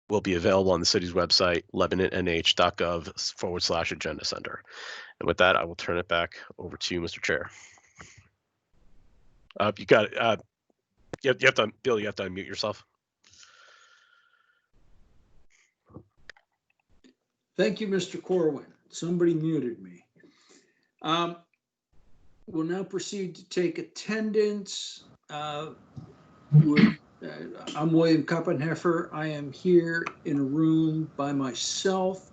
will be available on the city's website, lebanonnh.gov/agenda center. And with that, I will turn it back over to you, Mr. Chair. You got it. You have to, Bill, you have to unmute yourself. Thank you, Mr. Corwin. Somebody muted me. We'll now proceed to take attendance. I'm William Koppenheffer. I am here in a room by myself.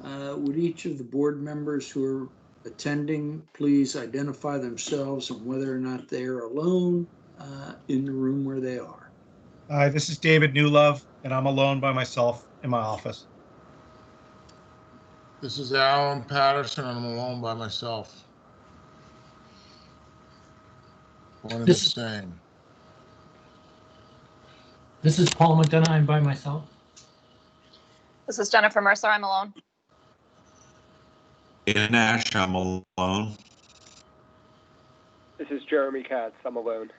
Would each of the board members who are attending please identify themselves and whether or not they are alone in the room where they are? Hi, this is David Newlove, and I'm alone by myself in my office. This is Alan Patterson, and I'm alone by myself. One and the same. This is Paul McDonough. I'm by myself. This is Jennifer Mercer. I'm alone. In Nash, I'm alone. This is Jeremy Katz. I'm alone.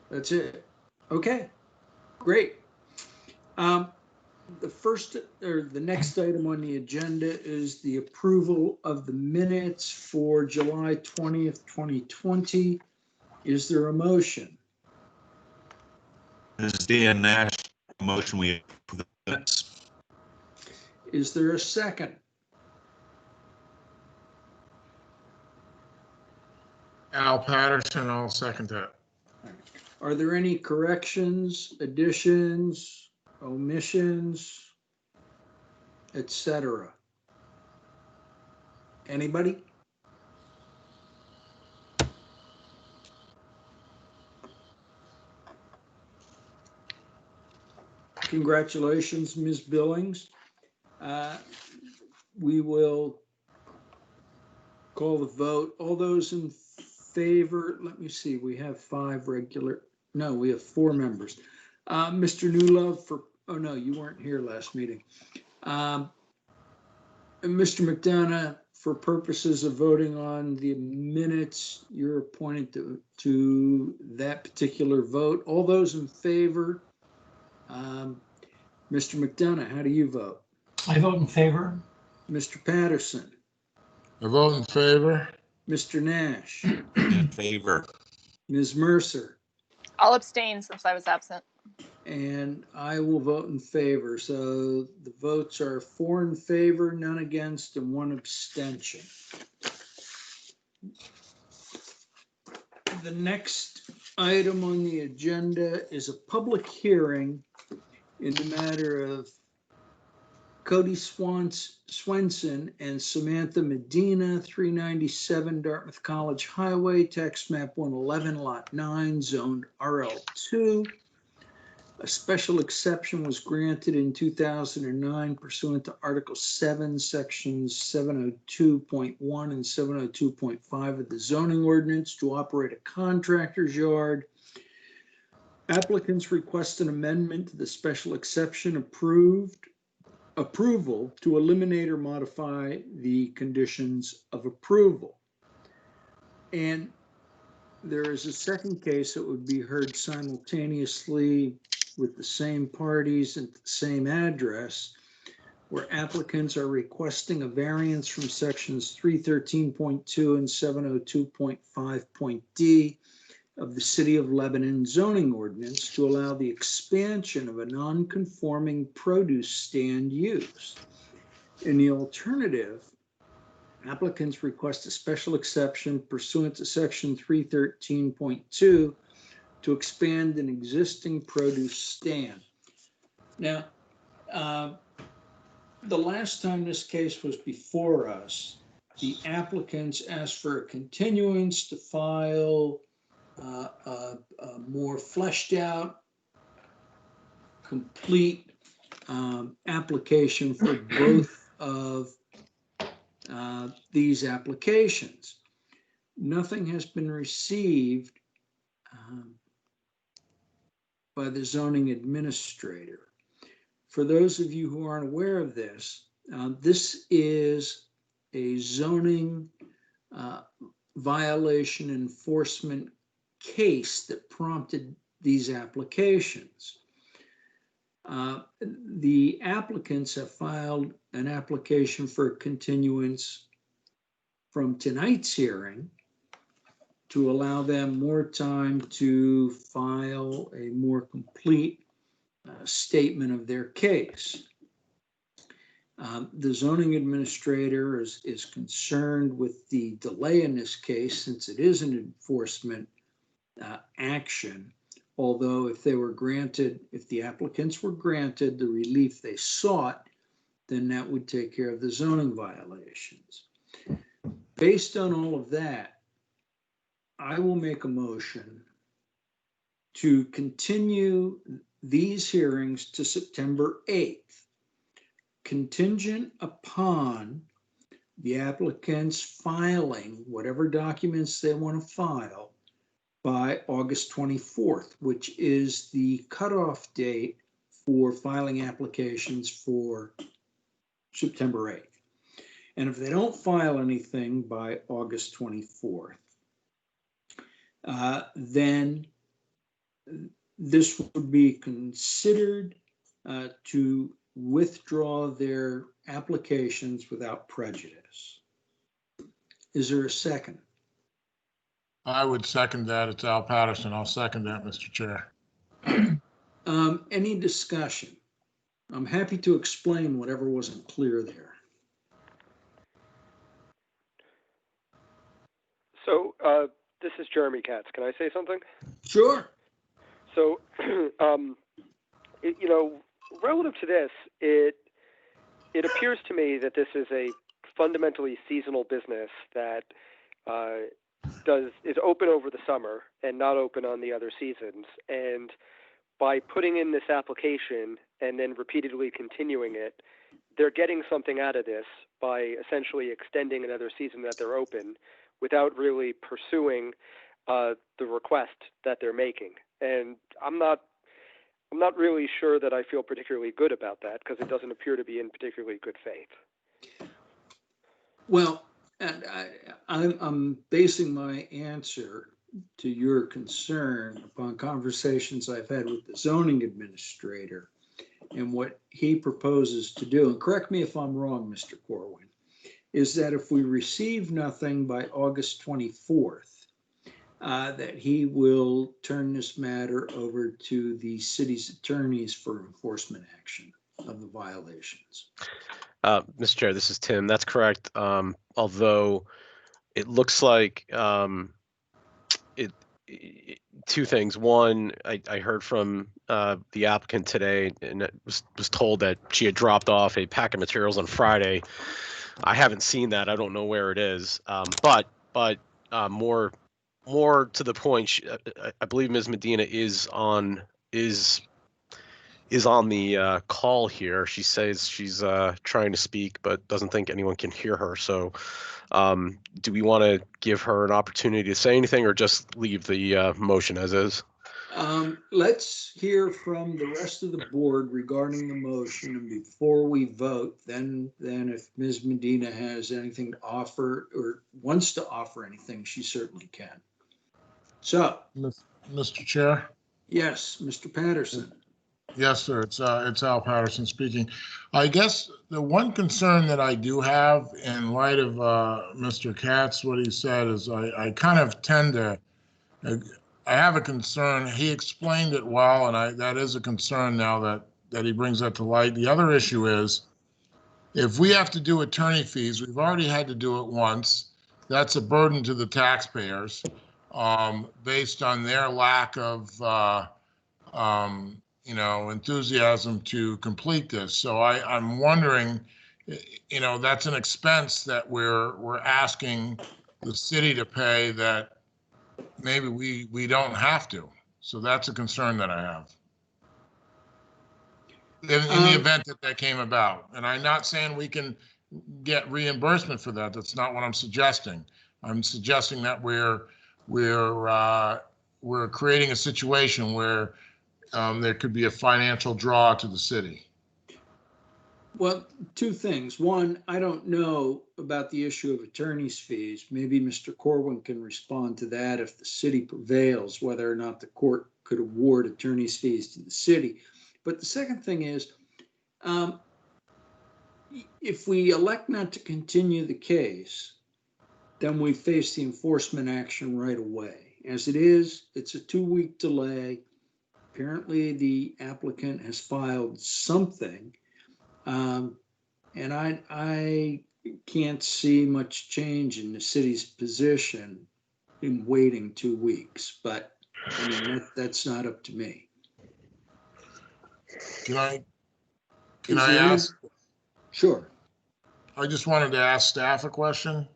That's it. Okay, great. The next item on the agenda is the approval of the minutes for July 20th, 2020. Is there a motion? This is Dan Nash. Motion we approve the minutes. Is there a second? Al Patterson, I'll second that. Are there any corrections, additions, omissions, etc.? Anybody? Congratulations, Ms. Billings. We will call the vote. All those in favor, let me see, we have we have 4 members. Mr. Newlove oh no, you weren't here last meeting. And Mr. McDonough, for purposes of voting on the minutes, you're appointed to that particular vote. All those in favor, Mr. McDonough, how do you vote? I vote in favor. Mr. Patterson? I vote in favor. Mr. Nash? In favor. Ms. Mercer? I'll abstain since I was absent. And I will vote in favor. So the votes are 4 in favor, none against, and 1 abstention. The next item on the agenda is a public hearing in the matter of Cody Swenson and Samantha Medina, 397 Dartmouth College Highway, tax map 111, lot 9, zoned RL2. A special exception was granted in 2009 pursuant to Article 7, Sections 702.1 and 702.5 of the zoning ordinance to operate a contractor's yard. Applicants request an amendment to the special exception approval to eliminate or modify the conditions of approval. And there is a second case that would be heard simultaneously with the same parties at the same address, where applicants are requesting a variance from sections 313.2 and 702.5.d of the City of Lebanon zoning ordinance to allow the expansion of a non-conforming produce stand use. In the alternative, applicants request a special exception pursuant to section 313.2 to expand an existing produce stand. Now, the last time this case was before us, the applicants asked for a continuance to file a more fleshed out, complete application for both of these applications. Nothing has been received by the zoning administrator. For those of you who aren't aware of this, this is a zoning violation enforcement case that prompted these applications. The applicants have filed an application for continuance from tonight's hearing to allow them more time to file a more complete statement of their case. The zoning administrator is concerned with the delay in this case since it is an enforcement action. Although if the applicants were granted the relief they sought, then that would take care of the zoning violations. Based on all of that, I will make a motion to continue these hearings to September 8th, contingent upon the applicants filing whatever documents they want to file by August 24th, which is the cutoff date for filing applications for September 8th. And if they don't file anything by August 24th, then this would be considered to withdraw their applications without prejudice. Is there a second? I would second that. It's Al Patterson. I'll second that, Mr. Chair. Any discussion? I'm happy to explain whatever wasn't clear there. So this is Jeremy Katz. Can I say something? Sure. So, relative to this, it appears to me that this is a fundamentally seasonal business that is open over the summer and not open on the other seasons. And by putting in this application and then repeatedly continuing it, they're getting something out of this by essentially extending another season that they're open without really pursuing the request that they're making. And I'm not really sure that I feel particularly good about that because it doesn't appear to be in particularly good faith. Well, and I'm basing my answer to your concern upon conversations I've had with the zoning administrator and what he proposes to do. And correct me if I'm wrong, Mr. Corwin, is that if we receive nothing by August 24th, that he will turn this matter over to the city's attorneys for enforcement action of the violations. Mr. Chair, this is Tim. That's correct. Although it looks like two things. One, I heard from the applicant today, and it was told that she had dropped off a pack of materials on Friday. I haven't seen that. I don't know where it is. But more to the point, I believe Ms. Medina is on the call here. She says she's trying to speak, but doesn't think anyone can hear her. So do we want to give her an opportunity to say anything or just leave the motion as is? Let's hear from the rest of the board regarding the motion, and before we vote, then if Ms. Medina has anything to offer or wants to offer anything, she certainly can. So, Mr. Chair? yes, Mr. Patterson. Yes, sir. It's Al Patterson speaking. I guess the one concern that I do have in light of Mr. Katz, what he said is I kind of tend to, I have a concern. He explained it well, and that is a concern now that he brings that to light. The other issue is if we have to do attorney fees, we've already had to do it once. That's a burden to the taxpayers based on their lack of enthusiasm to complete this. So I'm wondering, that's an expense that we're asking the city to pay that maybe we don't have to. So that's a concern that I have. In the event that came about. And I'm not saying we can get reimbursement for that. That's not what I'm suggesting. I'm suggesting that we're creating a situation where there could be a financial draw to the city. Well, two things. One, I don't know about the issue of attorney's fees. Maybe Mr. Corwin can respond to that if the city prevails, whether or not the court could award attorney's fees to the city. But the second thing is, if we elect not to continue the case, then we face the enforcement action right away. As it is, it's a 2-week delay. Apparently, the applicant has filed something. And I can't see much change in the city's position in waiting 2 weeks, but I mean, that's not up to me. Can I Is there any- ask? Sure. I just wanted to ask staff a question.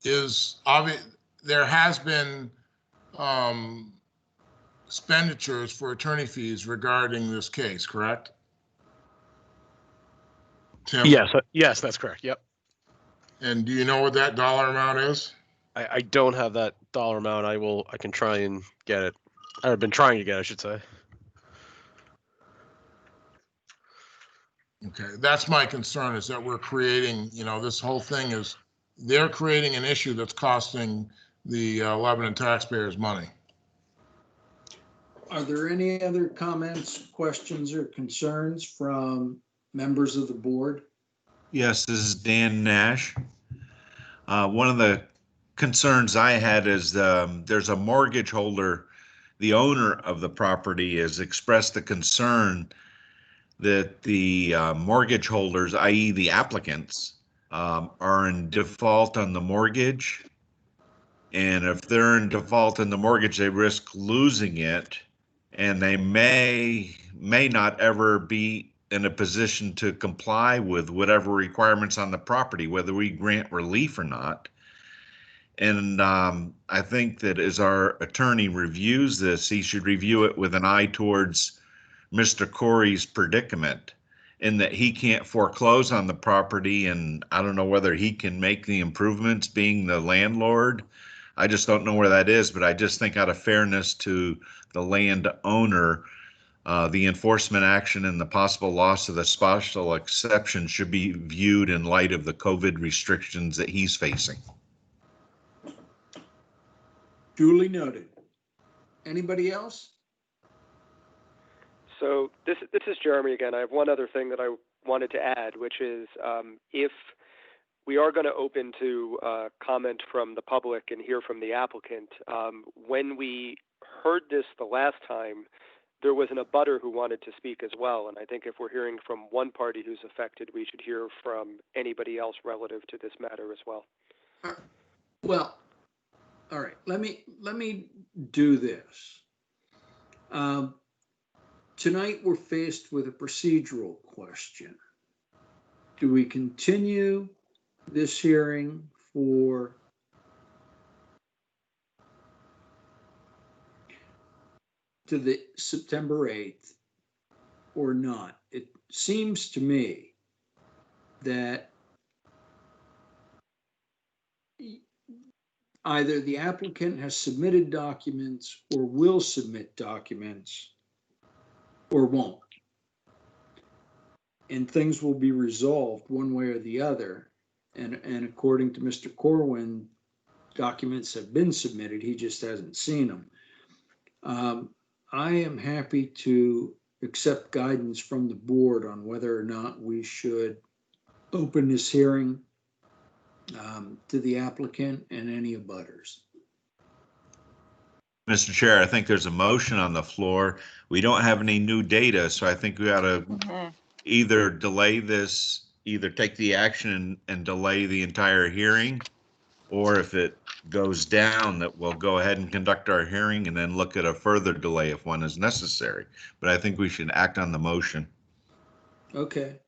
Is obvious there has been expenditures for attorney fees regarding this case, correct? Tim? Yes, that's correct. Yep. And do you know what that dollar amount is? I don't have that dollar amount. I can try and get it. I've been trying to get it, I should say. Okay, that's my concern, is that we're creating, this whole thing is, they're creating an issue that's costing the Lebanon taxpayers money. Are there any other comments, questions, or concerns from members of the board? Yes, this is Dan Nash. One of the concerns I had is there's a mortgage holder. The owner of the property has expressed a concern that the mortgage holders, i.e. the applicants, are in default on the mortgage. And if they're in default on the mortgage, they risk losing it. And they may not ever be in a position to comply with whatever requirements on the property, whether we grant relief or not. And I think that as our attorney reviews this, he should review it with an eye towards Mr. Corey's predicament, in that he can't foreclose on the property, and I don't know whether he can make the improvements being the landlord. I just don't know where that is, but I just think out of fairness to the landowner, the enforcement action and the possible loss of the special exception should be viewed in light of the COVID restrictions that he's facing. Duly noted. Anybody else? So this is Jeremy again. I have one other thing that I wanted to add, which is if we are going to open to comment from the public and hear from the applicant, when we heard this the last time, there was an abutter who wanted to speak as well. And I think if we're hearing from one party who's affected, we should hear from anybody else relative to this matter as well. Well, all right, let me do this. Tonight, we're faced with a procedural question. Do we continue this hearing to the September 8th or not? It seems to me that either the applicant has submitted documents or will submit documents or won't. And things will be resolved one way or the other. And according to Mr. Corwin, documents have been submitted, he just hasn't seen them. I am happy to accept guidance from the board on whether or not we should open this hearing to the applicant and any abutters. Mr. Chair, I think there's a motion on the floor. We don't have any new data, so I think we ought to either delay this, either take the action and delay the entire hearing, or if it goes down, that we'll go ahead and conduct our hearing and then look at a further delay if one is necessary. But I think we should act on the motion. Okay.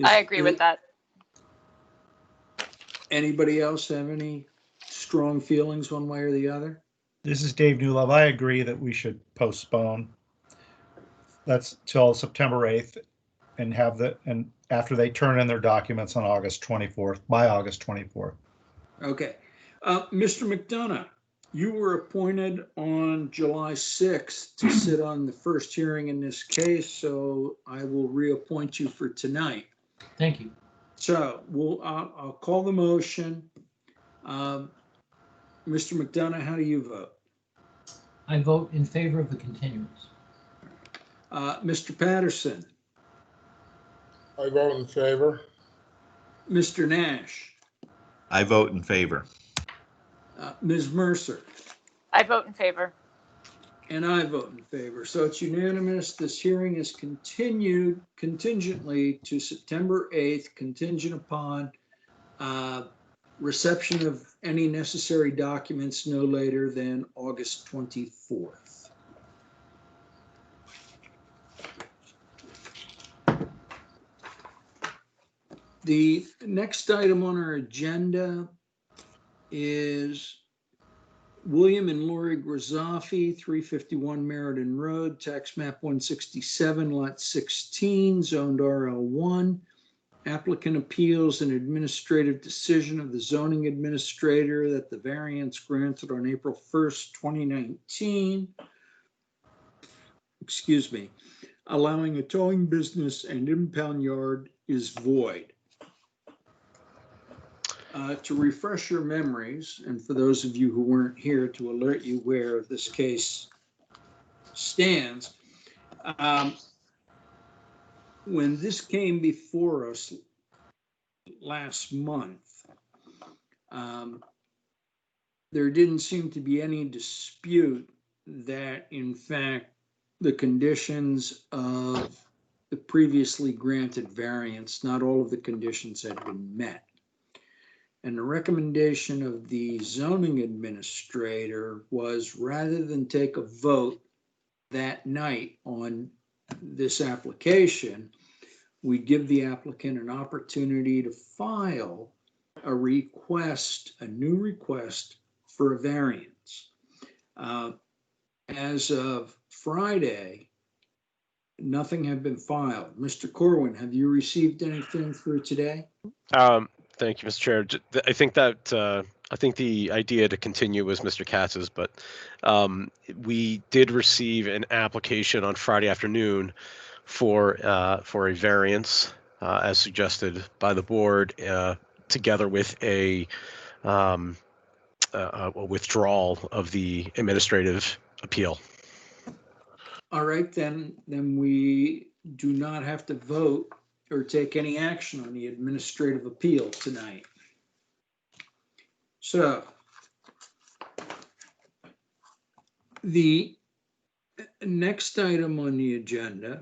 I agree with that. Anybody else have any strong feelings one way or the other? This is Dave Newlove. I agree that we should postpone. That's till September 8th and and after they turn in their documents on August 24th, by August 24th. Okay. Mr. McDonough, You were appointed on July 6th to sit on the first hearing in this case, so I will reappoint you for tonight. Thank you. So I'll call the motion. Mr. McDonough, how do you vote? I vote in favor of the continuance. Mr. Patterson, I vote in favor. Mr. Nash, I vote in favor. Ms. Mercer, I vote in favor. and I vote in favor. So it's unanimous. This hearing is continued contingently to September 8th, contingent upon reception of any necessary documents no later than August 24th. The next item on our agenda is William and Lori Grazafi, 351 Meriden Road, tax map 167, lot 16, zoned RL1. Applicant appeals an administrative decision of the zoning administrator that the variance granted on April 1st, 2019, allowing a towing business and impound yard is void. To refresh your memories, and for those of you who weren't here, to alert you where this case stands, when this came before us last month, there didn't seem to be any dispute that, in fact, the conditions of the previously granted variance, not all of the conditions had been met. And the recommendation of the zoning administrator was, rather than take a vote that night on this application, we give the applicant an opportunity to file a request, a new request for a variance. As of Friday, nothing had been filed. Mr. Corwin, have you received anything for today? Thank you, Mr. Chair. I think that I think the idea to continue was Mr. Katz's, but we did receive an application on Friday afternoon for a variance, as suggested by the board, together with a withdrawal of the administrative appeal. All right, then we do not have to vote or take any action on the administrative appeal tonight. So the next item on the agenda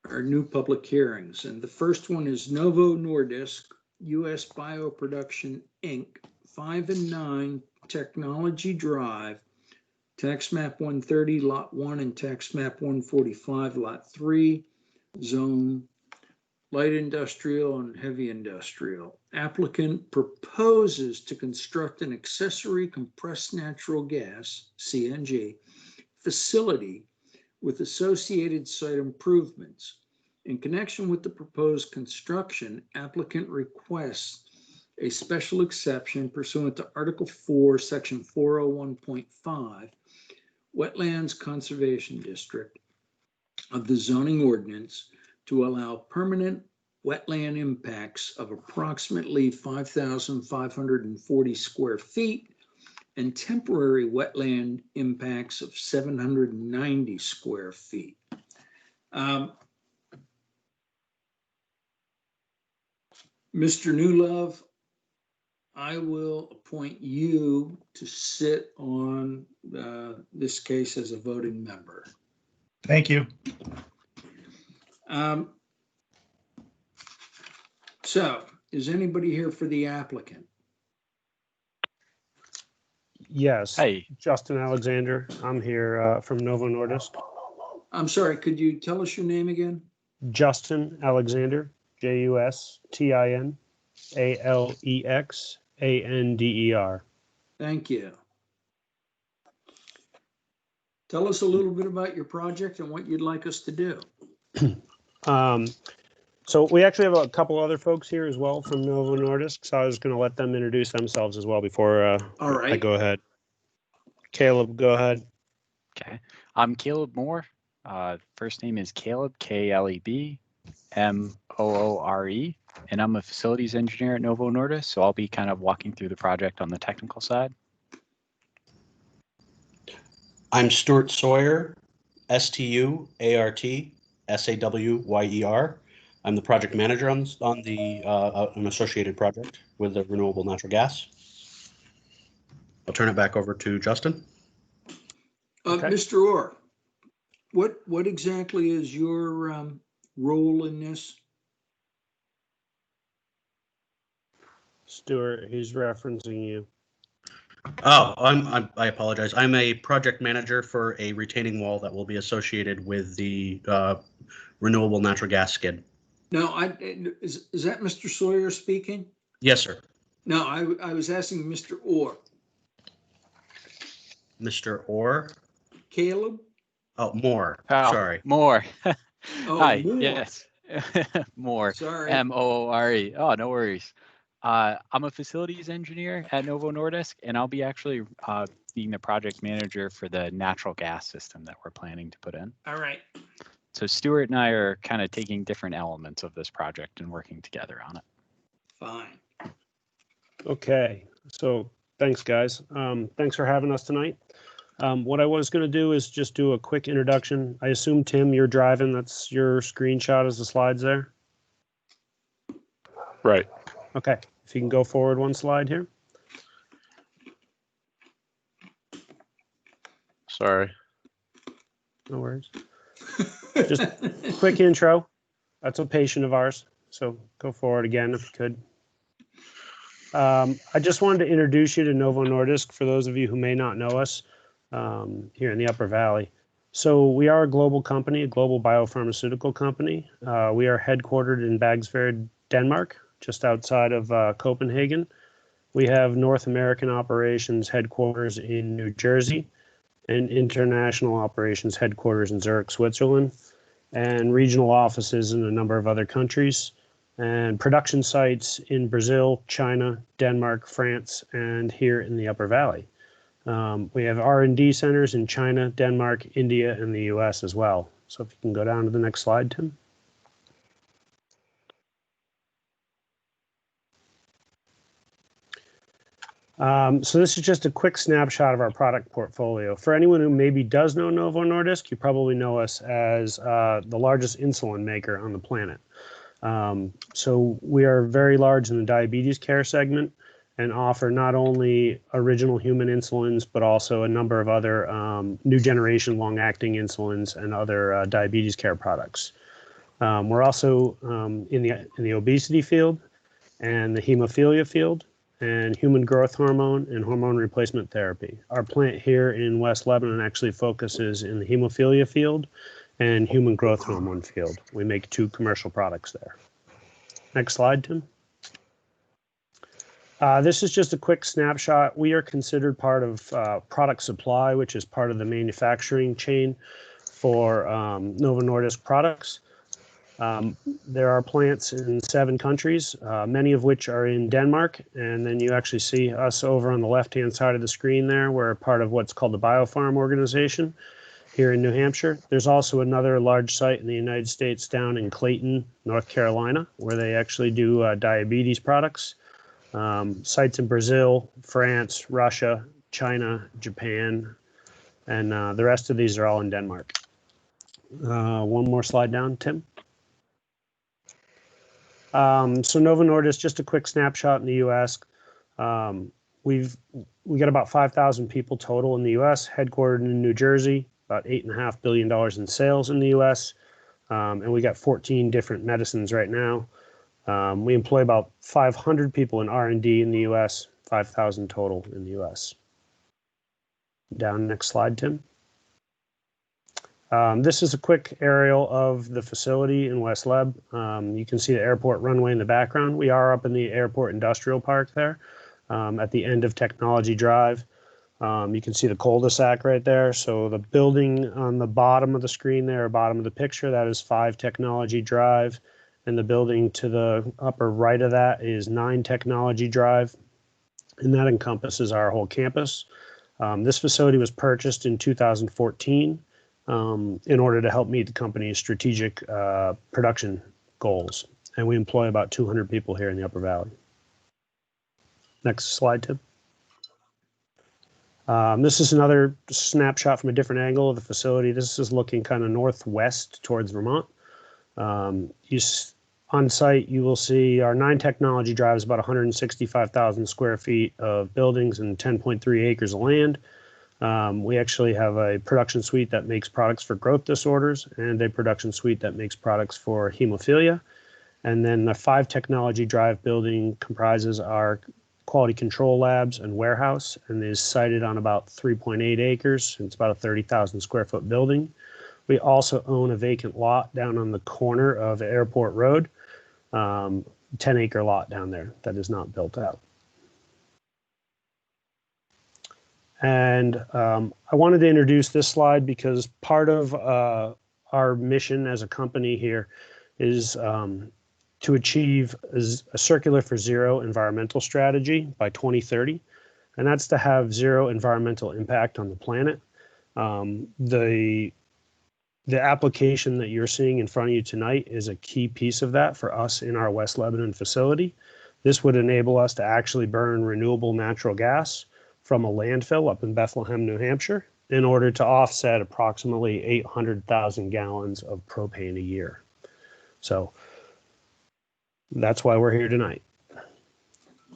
are new public hearings, and the first one is Novo Nordisk, U.S. Bioproduction, Inc., 5 and 9 Technology Drive, tax map 130, lot 1, and tax map 145, lot 3, zone light industrial and heavy industrial. Applicant proposes to construct an accessory compressed natural gas, CNG, facility with associated site improvements. In connection with the proposed construction, applicant requests a special exception pursuant to Article 4, Section 401.5, Wetlands Conservation District of the zoning ordinance to allow permanent wetland impacts of approximately 5,540 square feet and temporary wetland impacts of 790 square feet. Mr. Newlove, I will appoint you to sit on this case as a voting member. Thank you. So, is anybody here for the applicant? Yes. Hey. Justin Alexander. I'm here from Novo Nordisk. I'm sorry, could you tell us your name again? Justin Alexander, JustinAlexander. Thank you. Tell us a little bit about your project and what you'd like us to do. So we actually have a couple other folks here as well from Novo Nordisk. So I was going to let them introduce themselves as well before All right. I go ahead. Caleb, go ahead. Okay. I'm Caleb Moore. First name is Caleb, K-L-E-B, M-O-O-R-E, and I'm a facilities engineer at Novo Nordisk, so I'll be kind of walking through the project on the technical side. I'm Stuart Sawyer, S-T-U-A-R-T-S-A-W-Y-E-R. I'm the project manager on an associated project with the renewable natural gas. I'll turn it back over to Justin. Okay. Mr. Orr, what exactly is your role in this? Stuart, he's referencing you. Oh, I apologize. I'm a project manager for a retaining wall that will be associated with the renewable natural gas skid. No, is that Mr. Sawyer speaking? Yes, sir. No, I was asking Mr. Orr. Mr. Orr? Caleb? Oh, Moore. Oh, Sorry. Moore. Oh, Hi, Moore. yes. Moore. Sorry. M-O-O-R-E. Oh, no worries. I'm a facilities engineer at Novo Nordisk, and I'll be actually being the project manager for the natural gas system that we're planning to put in. All right. So Stuart and I are kind of taking different elements of this project and working together on it. Fine. Okay, so thanks, guys. Thanks for having us tonight. What I was going to do is just do a quick introduction. I assume, Tim, you're driving. That's your screenshot as the slides there? Right. Okay, if you can go forward one slide here. Sorry. No worries. Just quick intro. That's a patient of ours. So go forward again if you could. I just wanted to introduce you to Novo Nordisk for those of you who may not know us here in the Upper Valley. So we are a global company, a global biopharmaceutical company. We are headquartered in Bagsværd, Denmark, just outside of Copenhagen. We have North American operations headquarters in New Jersey and international operations headquarters in Zurich, Switzerland, and regional offices in a number of other countries, and production sites in Brazil, China, Denmark, France, and here in the Upper Valley. We have R&D centers in China, Denmark, India, and the US as well. So if you can go down to the next slide, Tim. So this is just a quick snapshot of our product portfolio. For anyone who maybe does know Novo Nordisk, you probably know us as the largest insulin maker on the planet. So we are very large in the diabetes care segment and offer not only original human insulins, but also a number of other new generation long-acting insulins and other diabetes care products. We're also in the obesity field and the hemophilia field, and human growth hormone and hormone replacement therapy. Our plant here in West Lebanon actually focuses in the hemophilia field and human growth hormone field. We make 2 commercial products there. Next slide, Tim. This is just a quick snapshot. We are considered part of product supply, which is part of the manufacturing chain for Novo Nordisk products. There are plants in 7 countries, many of which are in Denmark. And then you actually see us over on the left-hand side of the screen there. We're part of what's called the Biofarm organization here in New Hampshire. There's also another large site in the United States down in Clayton, North Carolina, where they actually do diabetes products. Sites in Brazil, France, Russia, China, Japan, and the rest of these are all in Denmark. One more slide down, Tim. So Novo Nordisk, just a quick snapshot in the U.S. We got about 5,000 people total in the U.S., headquartered in New Jersey, about $8.5 billion in sales in the U.S., and we got 14 different medicines right now. We employ about 500 people in R&D in the U.S., 5,000 total in the U.S. Down next slide, Tim. This is a quick aerial of the facility in West Leb. You can see the airport runway in the background. We are up in the airport industrial park there at the end of Technology Drive. You can see the cul-de-sac right there. So the building on the bottom of the screen there, or bottom of the picture, that is 5 Technology Drive. And the building to the upper right of that is 9 Technology Drive. And that encompasses our whole campus. This facility was purchased in 2014 in order to help meet the company's strategic production goals. And we employ about 200 people here in the Upper Valley. Next slide, Tim. This is another snapshot from a different angle of the facility. This is looking kind of northwest towards Vermont. On site, you will see our 9 technology drive is about 165,000 square feet of buildings and 10.3 acres of land. We actually have a production suite that makes products for growth disorders and a production suite that makes products for hemophilia. And then the 5 technology drive building comprises our quality control labs and warehouse, and is sited on about 3.8 acres. It's about a 30,000 square foot building. We also own a vacant lot down on the corner of Airport Road, 10-acre lot down there that is not built out. And I wanted to introduce this slide because part of our mission as a company here is to achieve a circular for zero environmental strategy by 2030. And that's to have zero environmental impact on the planet. The application that you're seeing in front of you tonight is a key piece of that for us in our West Lebanon facility. This would enable us to actually burn renewable natural gas from a landfill up in Bethlehem, New Hampshire, in order to offset approximately 800,000 gallons of propane a year. So that's why we're here tonight.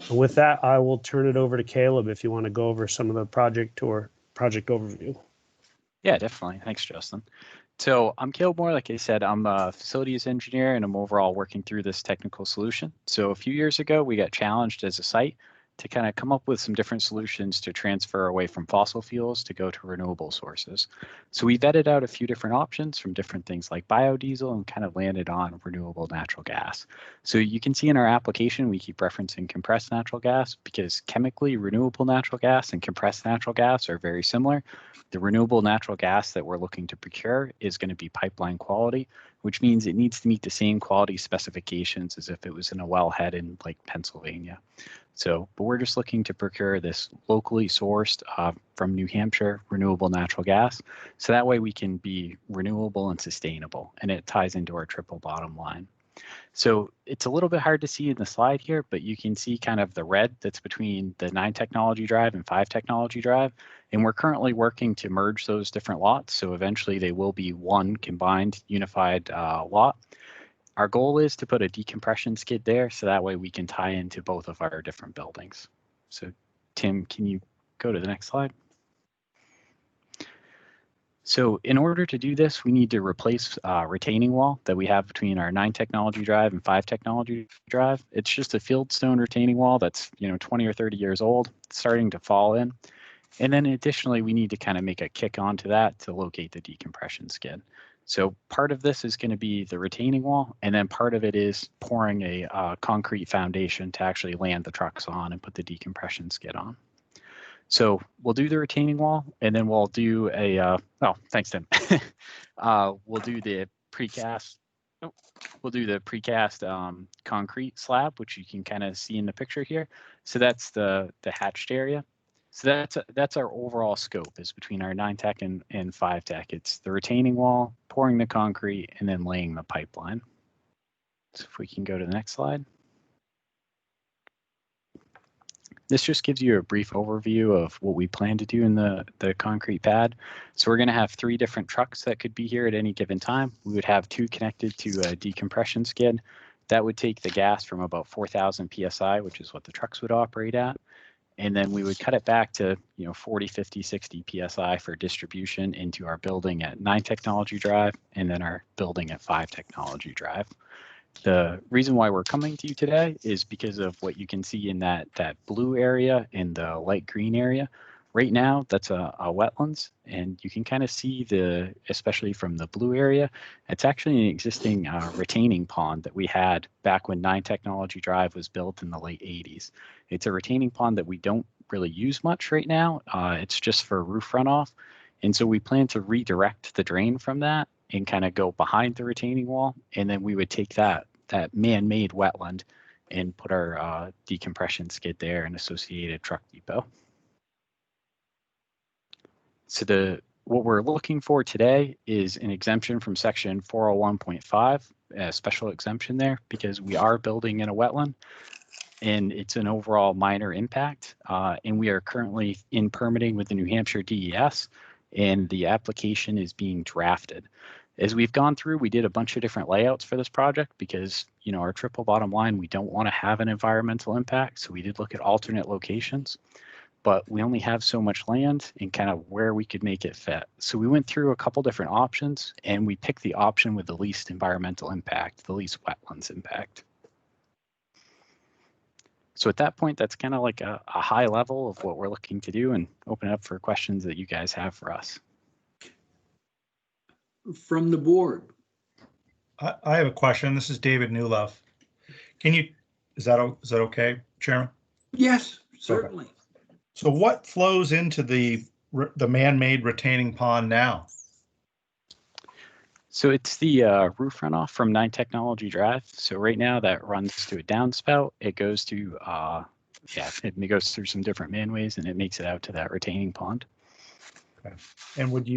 And with that, I will turn it over to Caleb if you want to go over some of the project overview. Yeah, definitely. Thanks, Justin. So I'm Caleb Moore. Like I said, I'm a facilities engineer and I'm overall working through this technical solution. So a few years ago, we got challenged as a site to kind of come up with some different solutions to transfer away from fossil fuels to go to renewable sources. So we vetted out a few different options from different things like biodiesel and kind of landed on renewable natural gas. So you can see in our application, we keep referencing compressed natural gas because chemically renewable natural gas and compressed natural gas are very similar. The renewable natural gas that we're looking to procure is going to be pipeline quality, which means it needs to meet the same quality specifications as if it was in a wellhead in like Pennsylvania. So, but we're just looking to procure this locally sourced from New Hampshire renewable natural gas. So that way we can be renewable and sustainable, and it ties into our triple bottom line. So it's a little bit hard to see in the slide here, but you can see kind of the red that's between the 9 technology drive and 5 technology drive. And we're currently working to merge those different lots. So eventually they will be one combined unified lot. Our goal is to put a decompression skid there so that way we can tie into both of our different buildings. So Tim, can you go to the next slide? So in order to do this, we need to replace retaining wall that we have between our 9 technology drive and 5 technology drive. It's just a fieldstone retaining wall that's 20 or 30 years old, it's starting to fall in. And then additionally, we need to kind of make a kick onto that to locate the decompression skid. So part of this is going to be the retaining wall, and then part of it is pouring a concrete foundation to actually land the trucks on and put the decompression skid on. So we'll do the retaining wall, and then we'll do a, oh, thanks, Tim. We'll do the precast. We'll do the precast concrete slab, which you can kind of see in the picture here. So that's the hatched area. So that's our overall scope is between our 9 tech and 5 tech. It's the retaining wall, pouring the concrete, and then laying the pipeline. So if we can go to the next slide. This just gives you a brief overview of what we plan to do in the concrete pad. So we're going to have 3 different trucks that could be here at any given time. We would have 2 connected to a decompression skid. That would take the gas from about 4,000 PSI, which is what the trucks would operate at. And then we would cut it back to 40, 50, 60 PSI for distribution into our building at 9 technology drive and then our building at 5 technology drive. The reason why we're coming to you today is because of what you can see in that blue area and the light green area. Right now, that's a wetlands, and you can kind of see especially from the blue area, it's actually an existing retaining pond that we had back when 9 Technology Drive was built in the late 80s. It's a retaining pond that we don't really use much right now. It's just for roof runoff. And so we plan to redirect the drain from that and kind of go behind the retaining wall. And then we would take that man-made wetland and put our decompression skid there and associated truck depot. So what we're looking for today is an exemption from section 401.5, a special exemption there, because we are building in a wetland and it's an overall minor impact. And we are currently in permitting with the New Hampshire DES, and the application is being drafted. As we've gone through, we did a bunch of different layouts for this project because, our triple bottom line, we don't want to have an environmental impact. So we did look at alternate locations, but we only have so much land and kind of where we could make it fit. So we went through a couple different options and we picked the option with the least environmental impact, the least wetlands impact. So at that point, that's kind of like a high level of what we're looking to do, and open it up for questions that you guys have for us. From the board. I have a question. This is David Newlove. Is that okay, Chairman? Yes, certainly. So what flows into the man-made retaining pond now? So it's the roof runoff from 9 Technology Drive. So right now that runs to a downspout. It goes to, it goes through some different manways and it makes it out to that retaining pond. Okay. And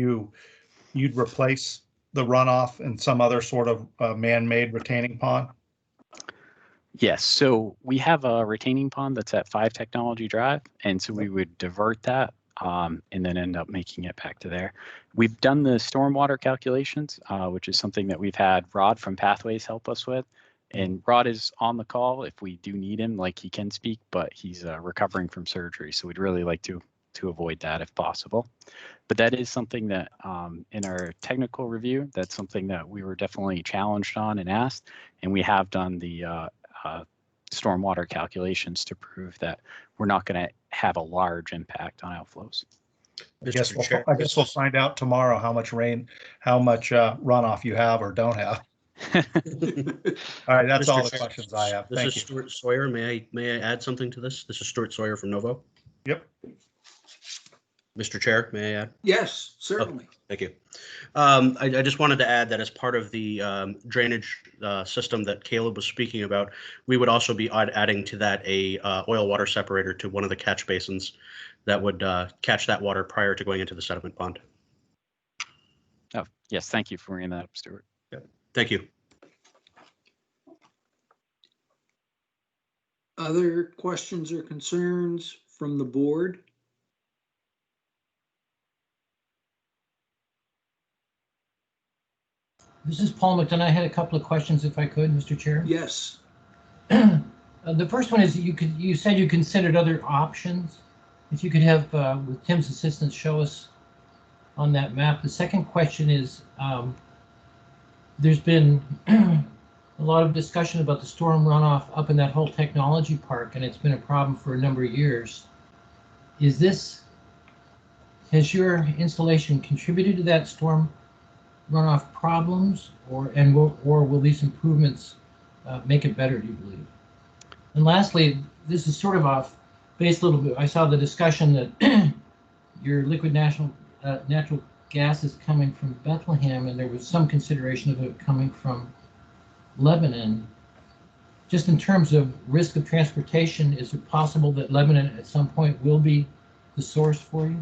you'd replace the runoff in some other sort of man-made retaining pond? Yes, so we have a retaining pond that's at 5 Technology Drive, and so we would divert that and then end up making it back to there. We've done the stormwater calculations, which is something that we've had Rod from Pathways help us with. And Rod is on the call if we do need him, like he can speak, but he's recovering from surgery. So we'd really like to avoid that if possible. But that is something that in our technical review, that's something that we were definitely challenged on and asked. And we have done the stormwater calculations to prove that we're not going to have a large impact on outflows. I guess we'll find out tomorrow how much runoff you have or don't have. All right, that's all the questions I have. This is Stuart Sawyer. May I add something to this? This is Stuart Sawyer from Novo. Yep. Mr. Chair, may I add? Yes, certainly. Oh, thank you. I just wanted to add that as part of the drainage system that Caleb was speaking about, we would also be adding to that a oil water separator to one of the catch basins that would catch that water prior to going into the sediment pond. Oh, yes, thank you for bringing that up, Stuart. Yeah. Thank you. Other questions or concerns from the board? This is Paul McDonough. I had a couple of questions, if I could, Mr. Chair. Yes. The first one is you said you considered other options. If you could have, with Tim's assistance, show us on that map. The second question is, there's been a lot of discussion about the storm runoff up in that whole technology park, and it's been a problem for a number of years. Has your installation contributed to that storm runoff problems, or will these improvements make it better, do you believe? And lastly, this is sort of off base a little bit. I saw the discussion that your liquid natural gas is coming from Bethlehem, and there was some consideration of it coming from Lebanon. Just in terms of risk of transportation, is it possible that Lebanon at some point will be the source for you?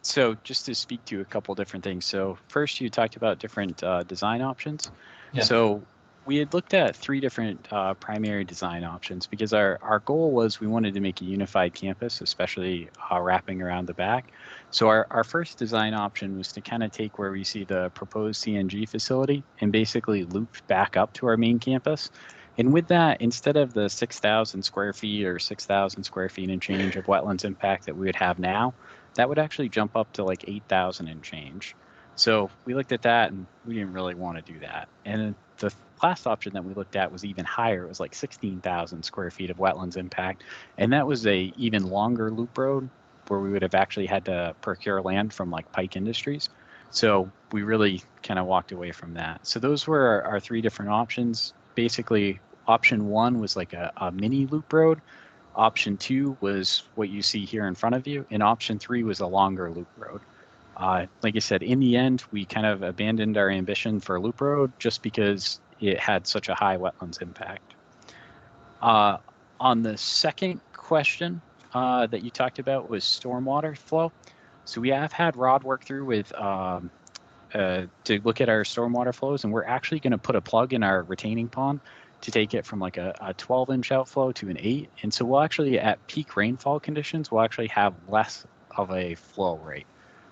So just to speak to a couple different things. So first, you talked about different design options. Yeah. So we had looked at 3 different primary design options because our goal was we wanted to make a unified campus, especially wrapping around the back. So our first design option was to kind of take where we see the proposed CNG facility and basically loop back up to our main campus. And with that, instead of the 6,000 square feet or 6,000 square feet and change of wetlands impact that we would have now, that would actually jump up to like 8,000 and change. So we looked at that and we didn't really want to do that. And the last option that we looked at was even higher. It was like 16,000 square feet of wetlands impact. And that was a even longer loop road where we would have actually had to procure land from like Pike Industries. So we really kind of walked away from that. So those were our 3 different options. Basically, option 1 was like a mini loop road. Option 2 was what you see here in front of you, and option 3 was a longer loop road. Like I said, in the end, we kind of abandoned our ambition for loop road just because it had such a high wetlands impact. On the second question, that you talked about was stormwater flow. So we have had Rod work through with to look at our stormwater flows, and we're actually going to put a plug in our retaining pond to take it from like a 12-inch outflow to an 8. And so we'll actually, at peak rainfall conditions, we'll actually have less of a flow rate.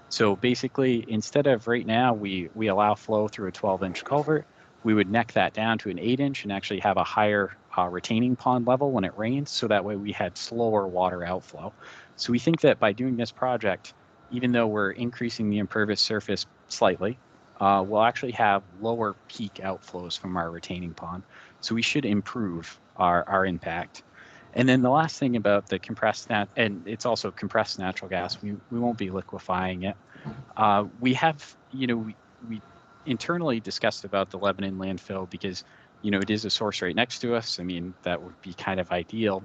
So basically, instead of right now, we allow flow through a 12-inch culvert, we would neck that down to an 8-inch and actually have a higher retaining pond level when it rains. So that way we had slower water outflow. So we think that by doing this project, even though we're increasing the impervious surface slightly, we'll actually have lower peak outflows from our retaining pond. So we should improve our impact. And then the last thing about the compressed and it's also compressed natural gas, we won't be liquefying it. We have, we internally discussed about the Lebanon landfill because, it is a source right next to us. I mean, that would be kind of ideal.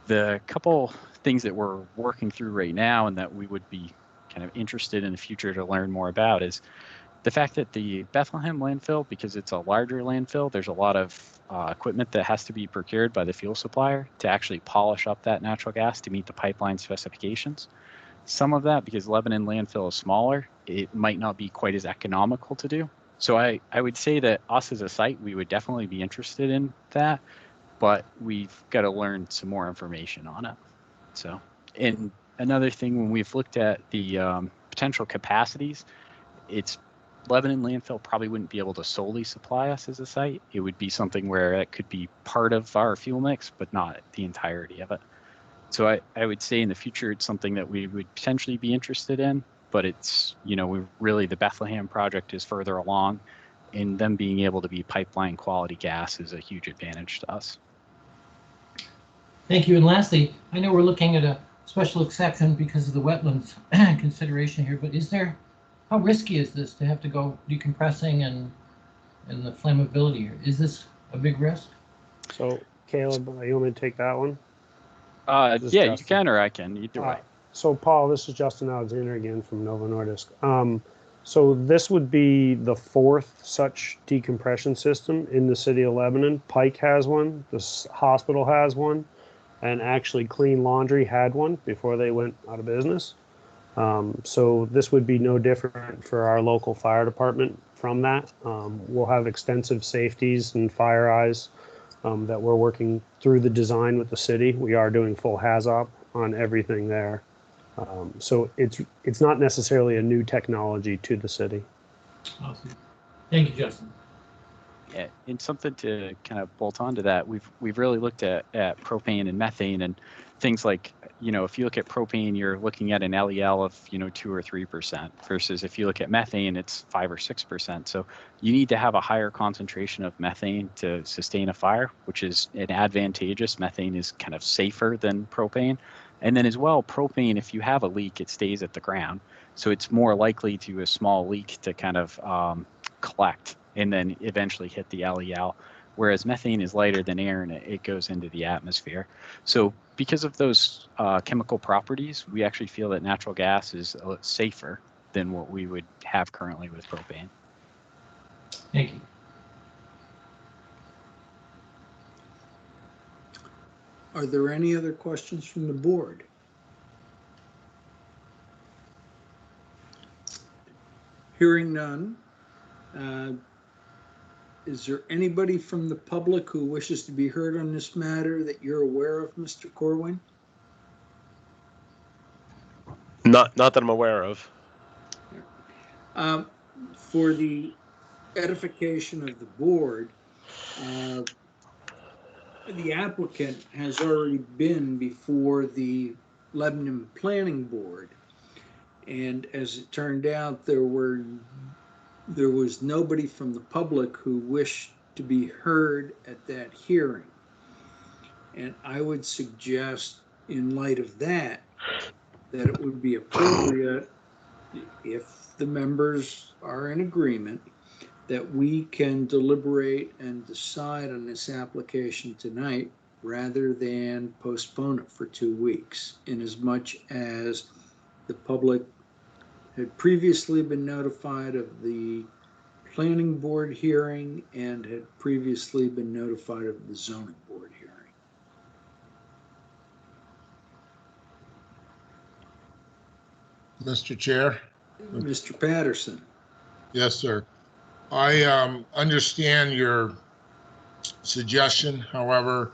The couple things that we're working through right now and that we would be kind of interested in the future to learn more about is the fact that the Bethlehem landfill, because it's a larger landfill, there's a lot of equipment that has to be procured by the fuel supplier to actually polish up that natural gas to meet the pipeline specifications. Some of that, because Lebanon landfill is smaller, it might not be quite as economical to do. So I would say that us as a site, we would definitely be interested in that, but we've got to learn some more information on it. So, and another thing, when we've looked at the potential capacities, it's Lebanon landfill probably wouldn't be able to solely supply us as a site. It would be something where it could be part of our fuel mix, but not the entirety of it. So I would say in the future, it's something that we would potentially be interested in, but it's, we really, the Bethlehem project is further along, and them being able to be pipeline quality gas is a huge advantage to us. Thank you. And lastly, I know we're looking at a special exception because of the wetlands consideration here, but how risky is this to have to go decompressing and the flammability here? Is this a big risk? So Caleb, you want me to take that one? Yeah, Justin. you can or I can, either way. So Paul, this is Justin Alexander again from Novo Nordisk. So this would be the 4th such decompression system in the city of Lebanon. Pike has one, this hospital has one, and actually Clean Laundry had one before they went out of business. So this would be no different for our local fire department from that. We'll have extensive safeties and fire eyes that we're working through the design with the city. We are doing full HAZOP on everything there. So it's not necessarily a new technology to the city. Awesome. Thank you, Justin. Yeah, and something to kind of bolt onto that, we've really looked at propane and methane and things like, if you look at propane, you're looking at an LEL of 2 or 3%, versus if you look at methane, it's 5 or 6%. So you need to have a higher concentration of methane to sustain a fire, which is an advantageous. Methane is kind of safer than propane. And then as well, propane, if you have a leak, it stays at the ground. So it's more likely to a small leak to kind of collect and then eventually hit the LEL, whereas methane is lighter than air and it goes into the atmosphere. So because of those chemical properties, we actually feel that natural gas is safer than what we would have currently with propane. Thank you. Are there any other questions from the board? Hearing none, is there anybody from the public who wishes to be heard on this matter that you're aware of, Mr. Corwin? Not that I'm aware of. For the edification of the board, the applicant has already been before the Lebanon Planning Board. And as it turned out, there was nobody from the public who wished to be heard at that hearing. And I would suggest, in light of that it would be appropriate, if the members are in agreement, that we can deliberate and decide on this application tonight rather than postpone it for 2 weeks, inasmuch as the public had previously been notified of the planning board hearing and had previously been notified of the zoning board hearing. Mr. Chair? Mr. Patterson. Yes, sir. I understand your suggestion. However,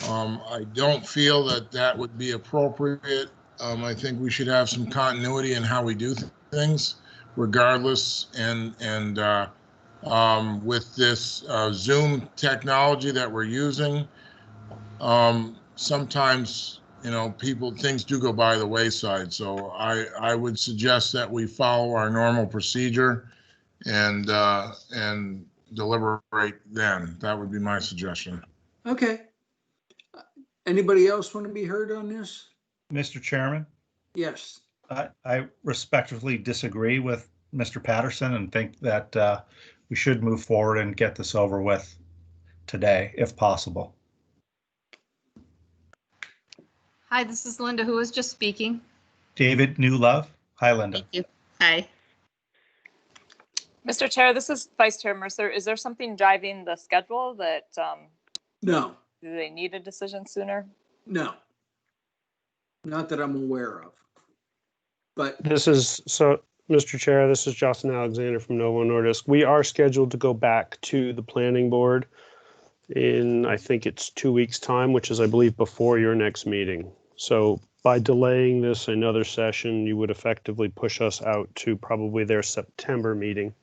I don't feel that that would be appropriate. I think we should have some continuity in how we do things, regardless. And with this Zoom technology that we're using, sometimes things do go by the wayside. So I would suggest that we follow our normal procedure and deliberate then. That would be my suggestion. Okay. Anybody else want to be heard on this? Mr. Chairman, Yes. I respectfully disagree with Mr. Patterson and think that we should move forward and get this over with today, if possible. Hi, this is Linda, who was just speaking. David Newlove. Hi, Linda. Thank you. Hi. Mr. Chair, this is Vice Chair Mercer. Is there something driving the schedule that, No, do they need a decision sooner? no. Not that I'm aware of. But Mr. Chair, this is Justin Alexander from Novo Nordisk. We are scheduled to go back to the planning board in, I think it's 2 weeks' time, which is, I believe, before your next meeting. So by delaying this another session, you would effectively push us out to probably their September meeting,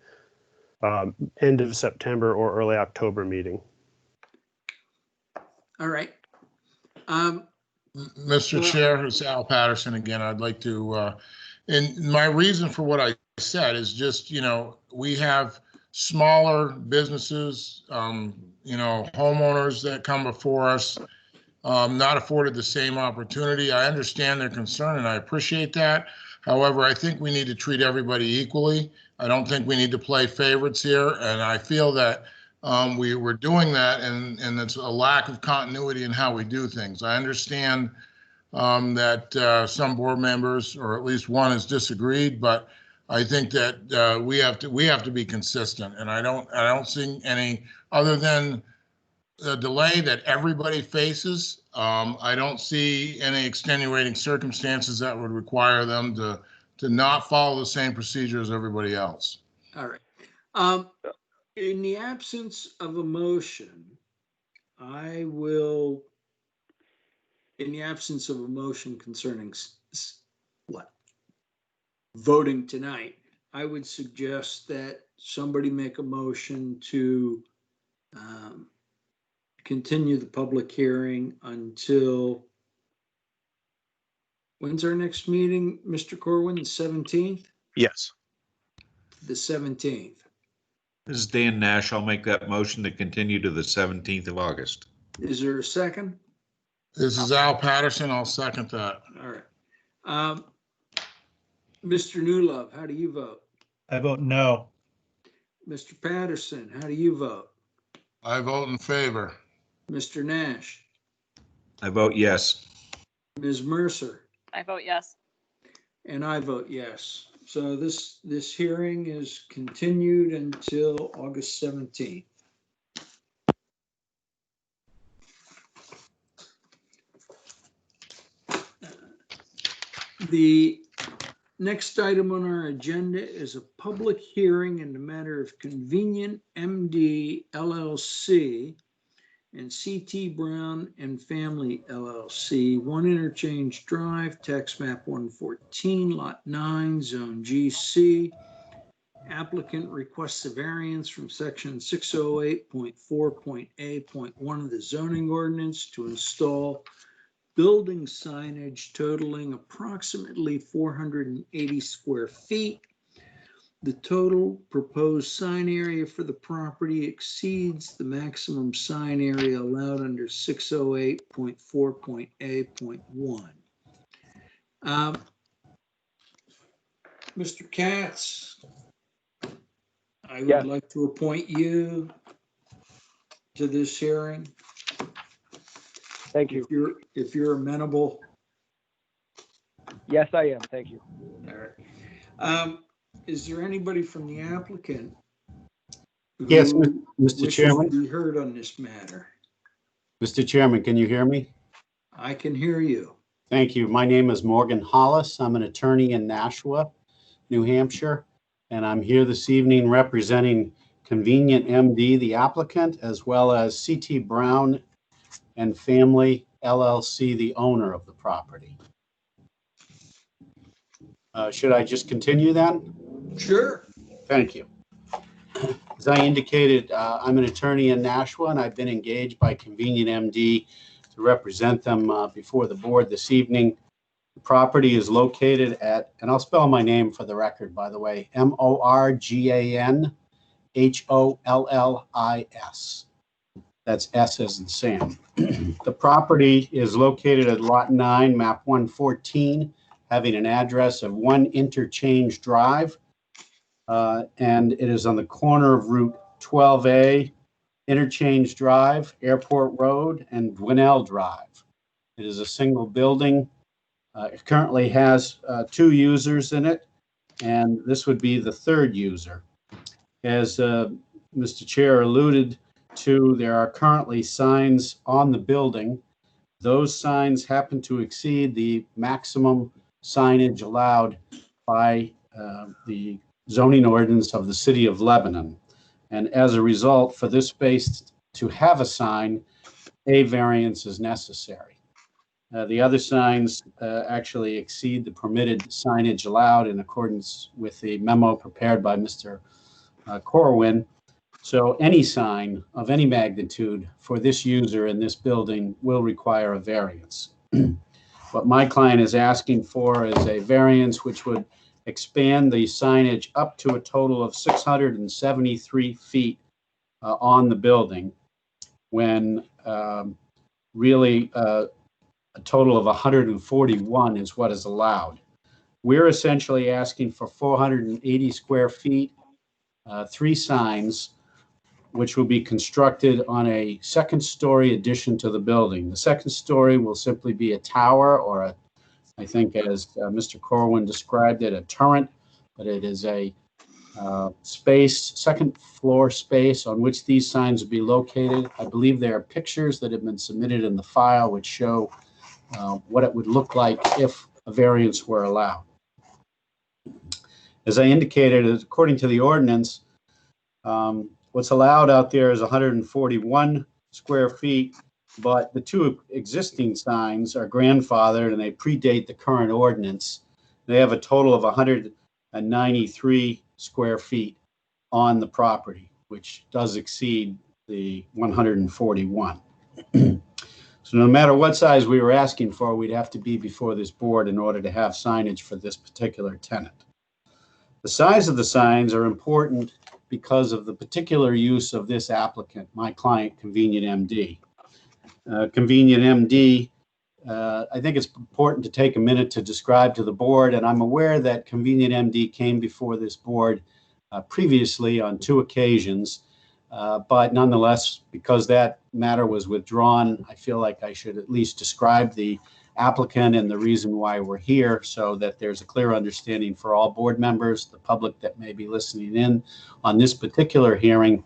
end of September or early October meeting. all right. Mr. Chair, it's Al Patterson again. I'd like to, and my reason for what I said is just, we have smaller businesses, homeowners that come before us, not afforded the same opportunity. I understand their concern and I appreciate that. However, I think we need to treat everybody equally. I don't think we need to play favorites here. And I feel that we were doing that and it's a lack of continuity in how we do things. I understand that some board members, or at least one, has disagreed, but I think that we have to be consistent. And I don't see any, other than the delay that everybody faces, I don't see any extenuating circumstances that would require them to not follow the same procedure as everybody else. All right. In the absence of a motion, concerning what? Voting tonight, I would suggest that somebody make a motion to continue the public hearing until, when's our next meeting, Mr. Corwin? The 17th? Yes. The 17th. This is Dan Nash. I'll make that motion to continue to the 17th of August. Is there a second? This is Al Patterson. I'll second that. All right. Mr. Newlove, how do you vote? I vote no. Mr. Patterson, how do you vote? I vote in favor. Mr. Nash? I vote yes. Ms. Mercer? I vote yes. And I vote yes. So this hearing is continued until August 17th. The next item on our agenda is a public hearing in the matter of Convenient MD LLC and CT Brown and Family LLC, 1 Interchange Drive, tax map 114, lot 9, zone GC. Applicant requests a variance from section 608.4.A.1 of the zoning ordinance to install building signage totaling approximately 480 square feet. The total proposed sign area for the property exceeds the maximum sign area allowed under 608.4.A.1. Mr. Katz, I would like to appoint you to this hearing. Thank you. If you're amenable. Yes, I am. Thank you. All right. Is there anybody from the applicant? Yes, who Mr. wishes Chairman. to be heard on this matter? Mr. Chairman, can you hear me? I can hear you. Thank you. My name is Morgan Hollis. I'm an attorney in Nashua, New Hampshire, and I'm here this evening representing Convenient MD, the applicant, as well as CT Brown and Family LLC, the owner of the property. Should I just continue then? Sure. Thank you. As I indicated, I'm an attorney in Nashua, and I've been engaged by Convenient MD to represent them before the board this evening. The property is located at, and I'll spell my name for the record, by the way, Morganhollis. That's S as in Sam. The property is located at Lot 9, Map 114, having an address of 1 Interchange Drive. And it is on the corner of Route 12A, Interchange Drive, Airport Road, and Dwinell Drive. It is a single building. It currently has 2 users in it, and this would be the 3rd user. As Mr. Chair alluded to, there are currently signs on the building. Those signs happen to exceed the maximum signage allowed by the zoning ordinance of the city of Lebanon. And as a result, for this space to have a sign, a variance is necessary. The other signs actually exceed the permitted signage allowed in accordance with the memo prepared by Mr. Corwin. So any sign of any magnitude for this user in this building will require a variance. What my client is asking for is a variance which would expand the signage up to a total of 673 feet on the building, when really a total of 141 is what is allowed. We're essentially asking for 480 square feet, 3 signs, which will be constructed on a 2nd-story addition to the building. The 2nd story will simply be a tower, or I think as Mr. Corwin described it, a turret, but it is a space, 2nd floor space on which these signs will be located. I believe there are pictures that have been submitted in the file which show what it would look like if a variance were allowed. As I indicated, according to the ordinance, what's allowed out there is 141 square feet, but the 2 existing signs are grandfathered and they predate the current ordinance. They have a total of 193 square feet on the property, which does exceed the 141. So no matter what size we were asking for, we'd have to be before this board in order to have signage for this particular tenant. The size of the signs are important because of the particular use of this applicant, my client, Convenient MD. Convenient MD, I think it's important to take a minute to describe to the board, and I'm aware that Convenient MD came before this board previously on 2 occasions, but nonetheless, because that matter was withdrawn, I feel like I should at least describe the applicant and the reason why we're here, so that there's a clear understanding for all board members, the public that may be listening in on this particular hearing,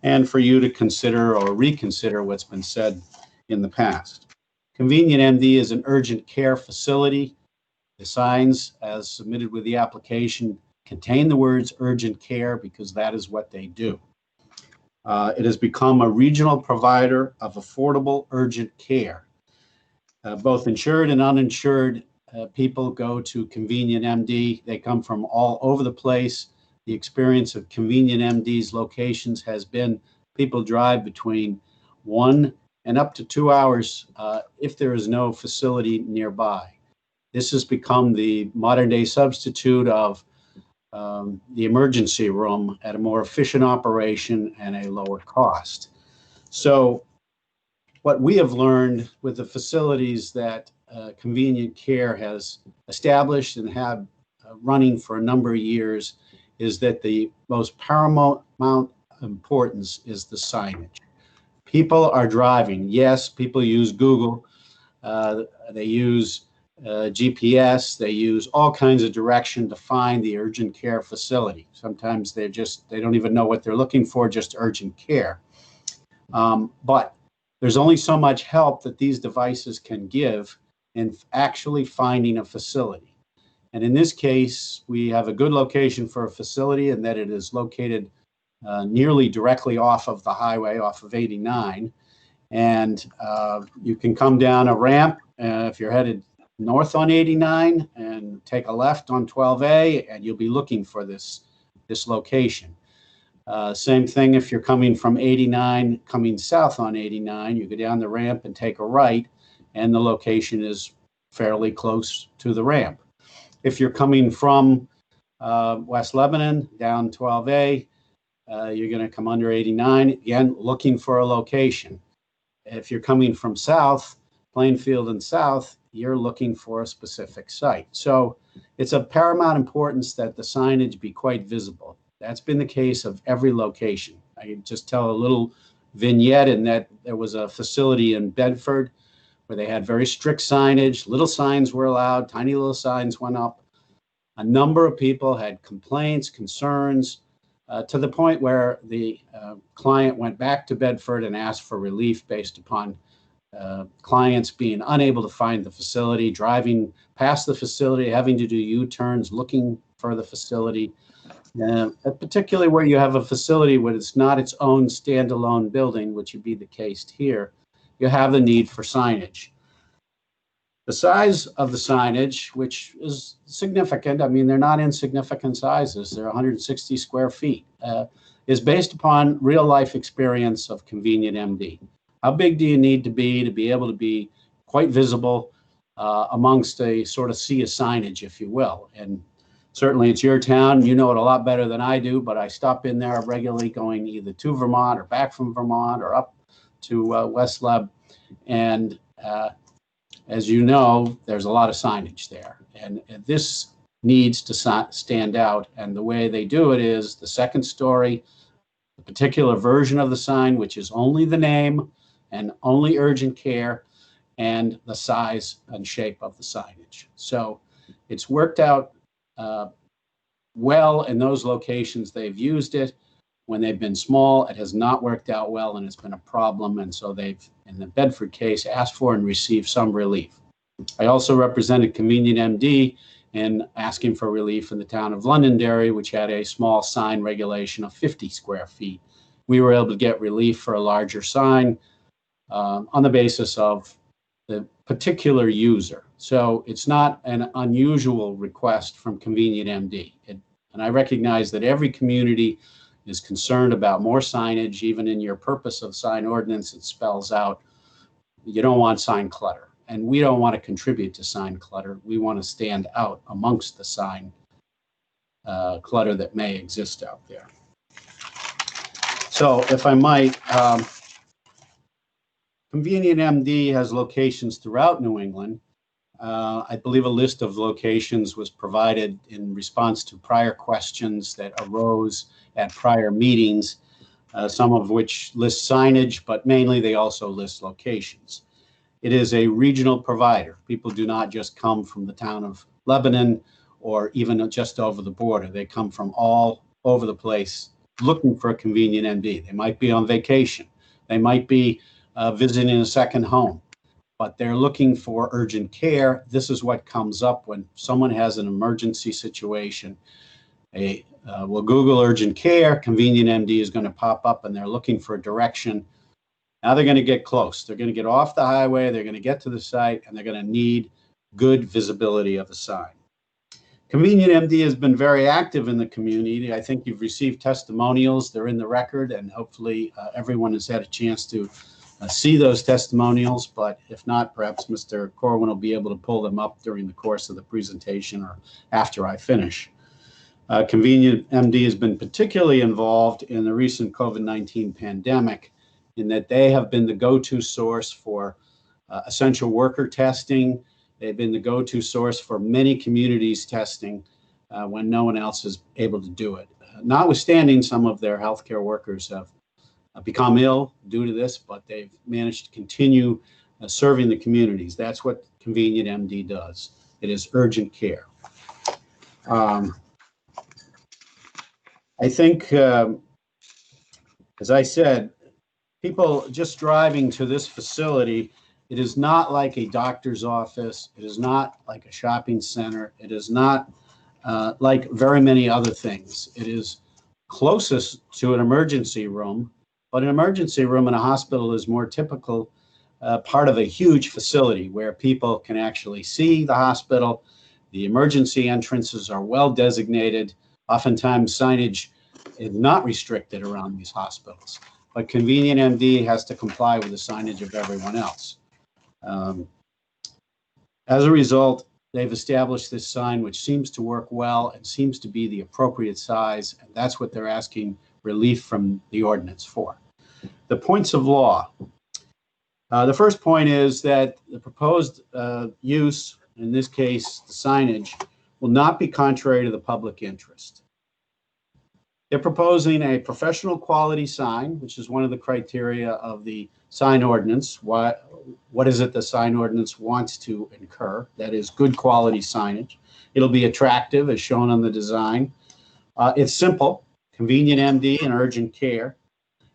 and for you to consider or reconsider what's been said in the past. Convenient MD is an urgent care facility. The signs, as submitted with the application, contain the words urgent care because that is what they do. It has become a regional provider of affordable urgent care. Both insured and uninsured people go to Convenient MD. They come from all over the place. The experience of Convenient MD's locations has been people drive between 1 and up to 2 hours if there is no facility nearby. This has become the modern day substitute of the emergency room at a more efficient operation and a lower cost. So what we have learned with the facilities that Convenient Care has established and had running for a number of years is that the most paramount importance is the signage. People are driving. Yes, people use Google. They use GPS. They use all kinds of direction to find the urgent care facility. Sometimes they don't even know what they're looking for, just urgent care. But there's only so much help that these devices can give in actually finding a facility. And in this case, we have a good location for a facility in that it is located nearly directly off of the highway, off of 89. And you can come down a ramp if you're headed north on 89 and take a left on 12A, and you'll be looking for this location. Same thing if you're coming from 89, coming south on 89, you go down the ramp and take a right, and the location is fairly close to the ramp. If you're coming from West Lebanon down 12A, you're going to come under 89, again, looking for a location. If you're coming from south, Plainfield and south, you're looking for a specific site. So it's of paramount importance that the signage be quite visible. That's been the case of every location. I can just tell a little vignette in that there was a facility in Bedford where they had very strict signage. Little signs were allowed, tiny little signs went up. A number of people had complaints, concerns, to the point where the client went back to Bedford and asked for relief based upon clients being unable to find the facility, driving past the facility, having to do U-turns, looking for the facility. Particularly where you have a facility where it's not its own standalone building, which would be the case here, you have the need for signage. The size of the signage, which is significant, I mean, they're not insignificant sizes, they're 160 square feet, is based upon real life experience of Convenient MD. How big do you need to be able to be quite visible amongst a sort of sea of signage, if you will? And certainly it's your town, you know it a lot better than I do, but I stop in there regularly going either to Vermont or back from Vermont or up to West Leb. And as you know, there's a lot of signage there. And this needs to stand out. And the way they do it is the second story, the particular version of the sign, which is only the name and only urgent care, and the size and shape of the signage. So it's worked out well in those locations they've used it. When they've been small, it has not worked out well and it's been a problem. And so they've, in the Bedford case, asked for and received some relief. I also represented Convenient MD in asking for relief in the town of Londonderry, which had a small sign regulation of 50 square feet. We were able to get relief for a larger sign on the basis of the particular user. So it's not an unusual request from Convenient MD. And I recognize that every community is concerned about more signage. Even in your purpose of sign ordinance, it spells out you don't want sign clutter. And we don't want to contribute to sign clutter. We want to stand out amongst the sign clutter that may exist out there. So if I might, Convenient MD has locations throughout New England. I believe a list of locations was provided in response to prior questions that arose at prior meetings, some of which list signage, but mainly they also list locations. It is a regional provider. People do not just come from the town of Lebanon or even just over the border. They come from all over the place looking for a Convenient MD. They might be on vacation. They might be visiting a second home, but they're looking for urgent care. This is what comes up when someone has an emergency situation. We'll Google urgent care, Convenient MD is going to pop up and they're looking for a direction. Now they're going to get close. They're going to get off the highway, they're going to get to the site, and they're going to need good visibility of the sign. Convenient MD has been very active in the community. I think you've received testimonials. They're in the record, and hopefully everyone has had a chance to see those testimonials, but if not, perhaps Mr. Corwin will be able to pull them up during the course of the presentation or after I finish. Convenient MD has been particularly involved in the recent COVID-19 pandemic in that they have been the go-to source for essential worker testing. They've been the go-to source for many communities testing when no one else is able to do it. Notwithstanding, some of their healthcare workers have become ill due to this, but they've managed to continue serving the communities. That's what Convenient MD does. It is urgent care. I think, as I said, people just driving to this facility It is not like a doctor's office. It is not like a shopping center. It is not like very many other things. It is closest to an emergency room, but an emergency room in a hospital is more typical part of a huge facility where people can actually see the hospital. The emergency entrances are well designated. Oftentimes signage is not restricted around these hospitals, but Convenient MD has to comply with the signage of everyone else. As a result, they've established this sign, which seems to work well and seems to be the appropriate size, and that's what they're asking relief from the ordinance for. The points of law. The first point is that the proposed use, in this case, the signage, will not be contrary to the public interest. They're proposing a professional quality sign, which is one of the criteria of the sign ordinance. What is it the sign ordinance wants to incur? That is good quality signage. It'll be attractive, as shown on the design. It's simple, Convenient MD and urgent care.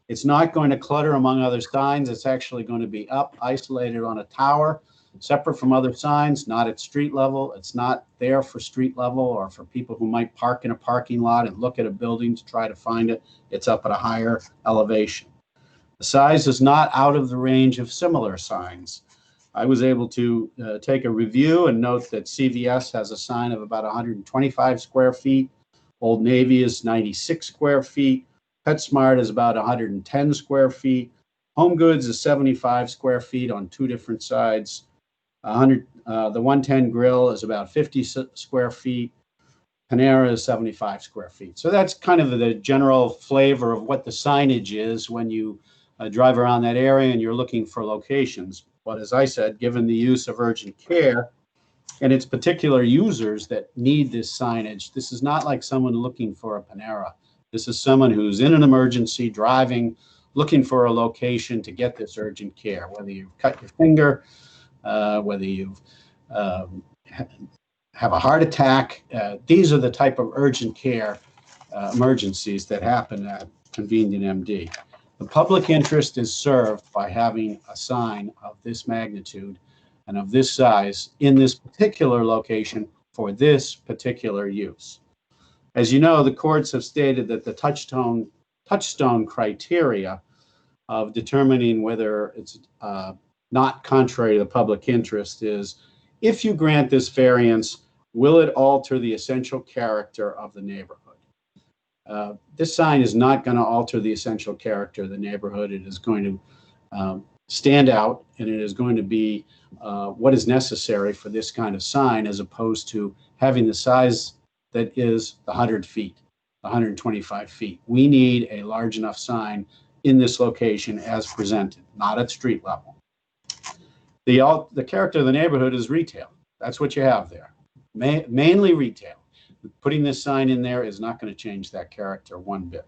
It's not going to clutter among other signs. It's actually going to be up, isolated on a tower, separate from other signs, not at street level. It's not there for street level or for people who might park in a parking lot and look at a building to try to find it. It's up at a higher elevation. The size is not out of the range of similar signs. I was able to take a review and note that CVS has a sign of about 125 square feet. Old Navy is 96 square feet. PetSmart is about 110 square feet. Home Goods is 75 square feet on two different sides. The 110 Grill is about 50 square feet. Panera is 75 square feet. So that's kind of the general flavor of what the signage is when you drive around that area and you're looking for locations. But as I said, given the use of urgent care and its particular users that need this signage, this is not like someone looking for a Panera. This is someone who's in an emergency, driving, looking for a location to get this urgent care, whether you've cut your finger, whether you have a heart attack. These are the type of urgent care emergencies that happen at Convenient MD. The public interest is served by having a sign of this magnitude and of this size in this particular location for this particular use. As you know, the courts have stated that the touchstone criteria of determining whether it's not contrary to the public interest is, if you grant this variance, will it alter the essential character of the neighborhood? This sign is not going to alter the essential character of the neighborhood. It is going to stand out, and it is going to be what is necessary for this kind of sign, as opposed to having the size that is the 100 feet, 125 feet. We need a large enough sign in this location as presented, not at street level. The character of the neighborhood is retail. That's what you have there, mainly retail. Putting this sign in there is not going to change that character one bit.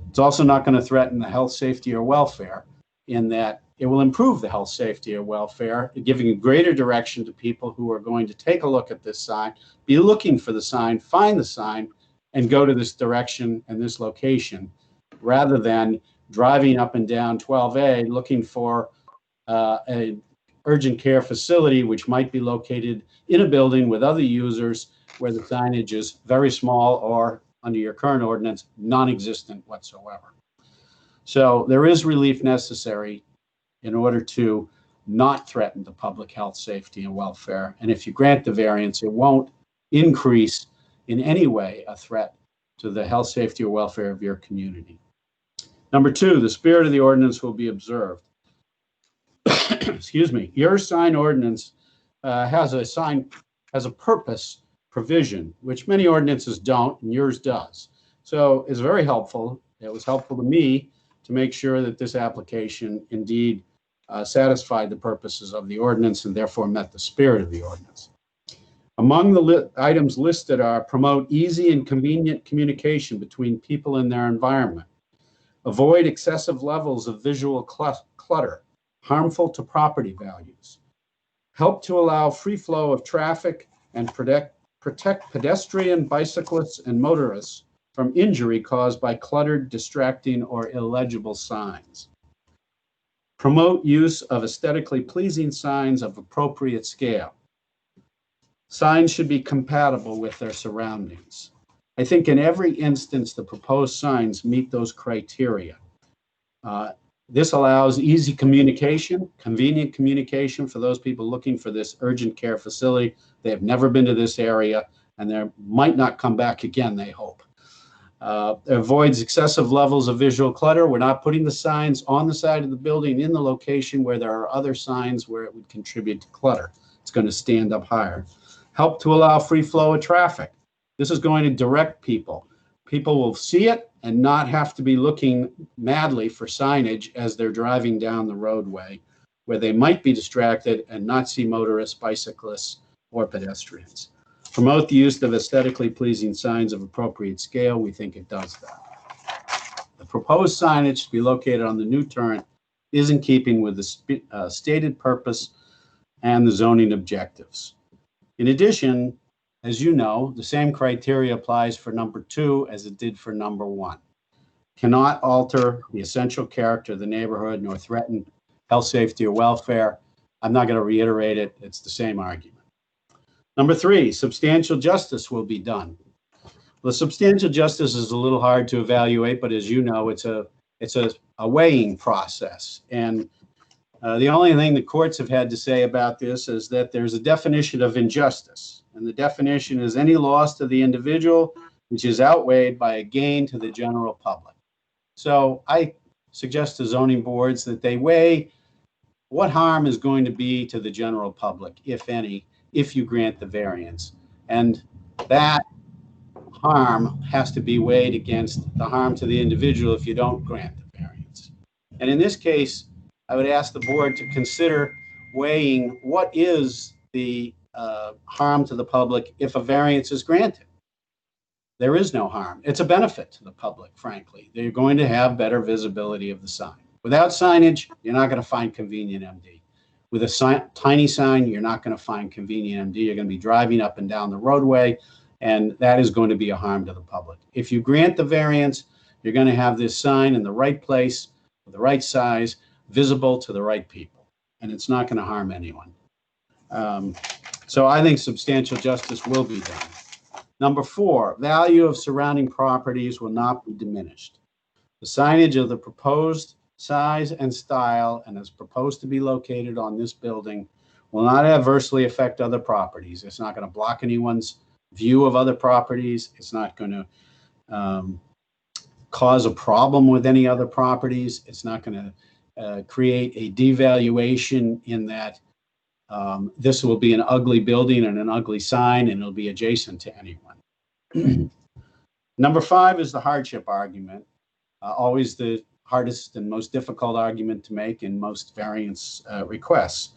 It's also not going to threaten the health, safety, or welfare, in that it will improve the health, safety, or welfare, giving a greater direction to people who are going to take a look at this sign, be looking for the sign, find the sign, and go to this direction and this location, rather than driving up and down 12A looking for an urgent care facility, which might be located in a building with other users where the signage is very small or, under your current ordinance, non-existent whatsoever. So there is relief necessary in order to not threaten the public health, safety, and welfare. And if you grant the variance, it won't increase in any way a threat to the health, safety, or welfare of your community. Number two, the spirit of the ordinance will be observed. Excuse me. Your sign ordinance has a purpose provision, which many ordinances don't, and yours does. So it's very helpful. It was helpful to me to make sure that this application indeed satisfied the purposes of the ordinance and therefore met the spirit of the ordinance. Among the items listed are: promote easy and convenient communication between people and their environment, avoid excessive levels of visual clutter harmful to property values, help to allow free flow of traffic and protect pedestrian, bicyclists, and motorists from injury caused by cluttered, distracting, or illegible signs. Promote use of aesthetically pleasing signs of appropriate scale. Signs should be compatible with their surroundings. I think in every instance, the proposed signs meet those criteria. This allows easy communication, convenient communication for those people looking for this urgent care facility. They have never been to this area, and they might not come back again, they hope. Avoids excessive levels of visual clutter. We're not putting the signs on the side of the building in the location where there are other signs where it would contribute to clutter. It's going to stand up higher. Help to allow free flow of traffic. This is going to direct people. People will see it and not have to be looking madly for signage as they're driving down the roadway, where they might be distracted and not see motorists, bicyclists, or pedestrians. Promote the use of aesthetically pleasing signs of appropriate scale. We think it does that. The proposed signage to be located on the new turret is in keeping with the stated purpose and the zoning objectives. In addition, as you know, the same criteria applies for number 2 as it did for number 1. Cannot alter the essential character of the neighborhood nor threaten health, safety, or welfare. I'm not going to reiterate it. It's the same argument. Number 3, substantial justice will be done. Well, substantial justice is a little hard to evaluate, but as you know, it's a weighing process. And the only thing the courts have had to say about this is that there's a definition of injustice. And the definition is any loss to the individual which is outweighed by a gain to the general public. So I suggest to zoning boards that they weigh what harm is going to be to the general public, if any, if you grant the variance. And that harm has to be weighed against the harm to the individual if you don't grant the variance. And in this case, I would ask the board to consider weighing what is the harm to the public if a variance is granted. There is no harm. It's a benefit to the public, frankly. They're going to have better visibility of the sign. Without signage, you're not going to find convenient MD. With a tiny sign, you're not going to find convenient MD. You're going to be driving up and down the roadway, and that is going to be a harm to the public. If you grant the variance, you're going to have this sign in the right place, with the right size, visible to the right people, and it's not going to harm anyone. So I think substantial justice will be done. Number 4, value of surrounding properties will not be diminished. The signage of the proposed size and style and is proposed to be located on this building will not adversely affect other properties. It's not going to block anyone's view of other properties. It's not going to cause a problem with any other properties. It's not going to create a devaluation in that this will be an ugly building and an ugly sign, and it'll be adjacent to anyone. Number 5 is the hardship argument, always the hardest and most difficult argument to make in most variance requests.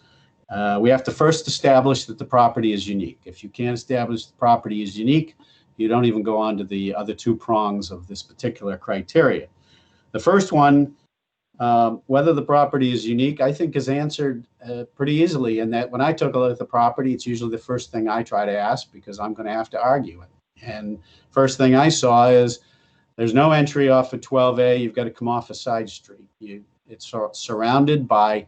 We have to first establish that the property is unique. If you can't establish the property is unique, you don't even go on to the other 2 prongs of this particular criteria. The first one, whether the property is unique, I think is answered pretty easily, in that when I took a look at the property, it's usually the first thing I try to ask because I'm going to have to argue it. And first thing I saw is there's no entry off of 12A. You've got to come off a side street. It's surrounded by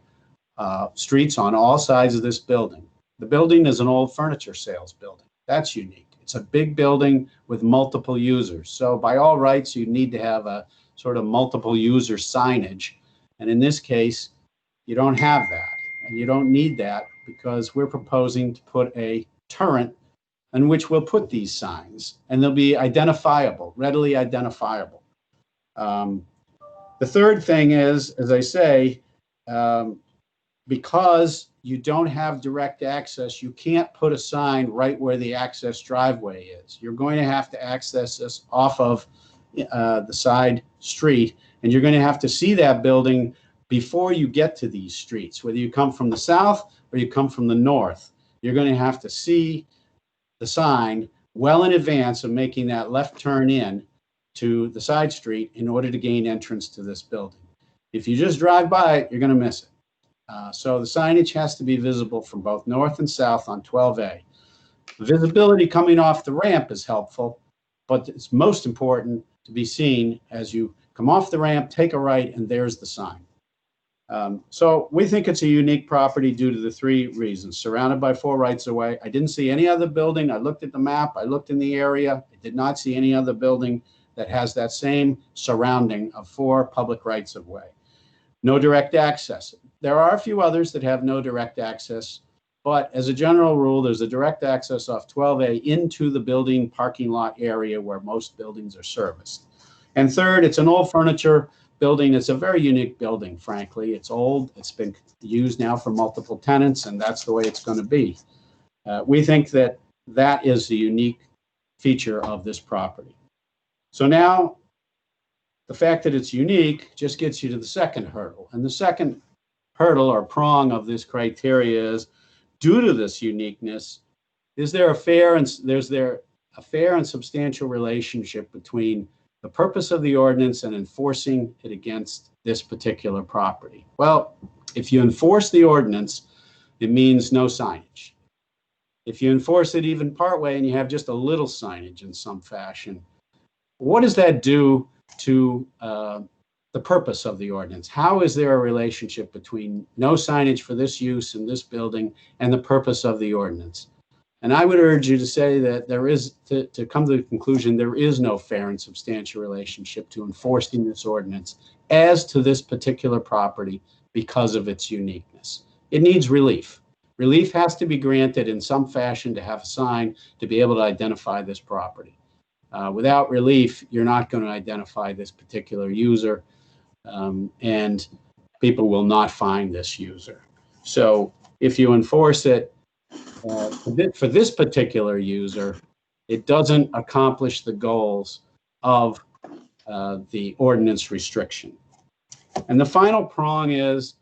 streets on all sides of this building. The building is an old furniture sales building. That's unique. It's a big building with multiple users. So by all rights, you need to have a sort of multiple user signage. And in this case, you don't have that. And you don't need that because we're proposing to put a turret in which we'll put these signs, and they'll be identifiable, readily identifiable. The third thing is, as I say, because you don't have direct access, you can't put a sign right where the access driveway is. You're going to have to access this off of the side street, and you're going to have to see that building before you get to these streets. Whether you come from the south or you come from the north, you're going to have to see the sign well in advance of making that left turn in to the side street in order to gain entrance to this building. If you just drive by it, you're going to miss it. So the signage has to be visible from both north and south on 12A. Visibility coming off the ramp is helpful, but it's most important to be seen as you come off the ramp, take a right, and there's the sign. So we think it's a unique property due to the three reasons. Surrounded by 4 rights of way. I didn't see any other building. I looked at the map. I looked in the area. I did not see any other building that has that same surrounding of 4 public rights of way. No direct access. There are a few others that have no direct access, but as a general rule, there's a direct access off 12A into the building parking lot area where most buildings are serviced. And third, it's an old furniture building. It's a very unique building, frankly. It's old. It's been used now for multiple tenants, and that's the way it's going to be. We think that that is the unique feature of this property. So now, the fact that it's unique just gets you to the second hurdle. And the second hurdle or prong of this criteria is, due to this uniqueness, is there a fair and substantial relationship between the purpose of the ordinance and enforcing it against this particular property? Well, if you enforce the ordinance, it means no signage. If you enforce it even partway and you have just a little signage in some fashion, what does that do to the purpose of the ordinance? How is there a relationship between no signage for this use in this building and the purpose of the ordinance? And I would urge you to say that there is, to come to the conclusion, there is no fair and substantial relationship to enforcing this ordinance as to this particular property because of its uniqueness. It needs relief. Relief has to be granted in some fashion to have a sign to be able to identify this property. Without relief, you're not going to identify this particular user, and people will not find this user. So if you enforce it for this particular user, it doesn't accomplish the goals of the ordinance restriction. And the final prong is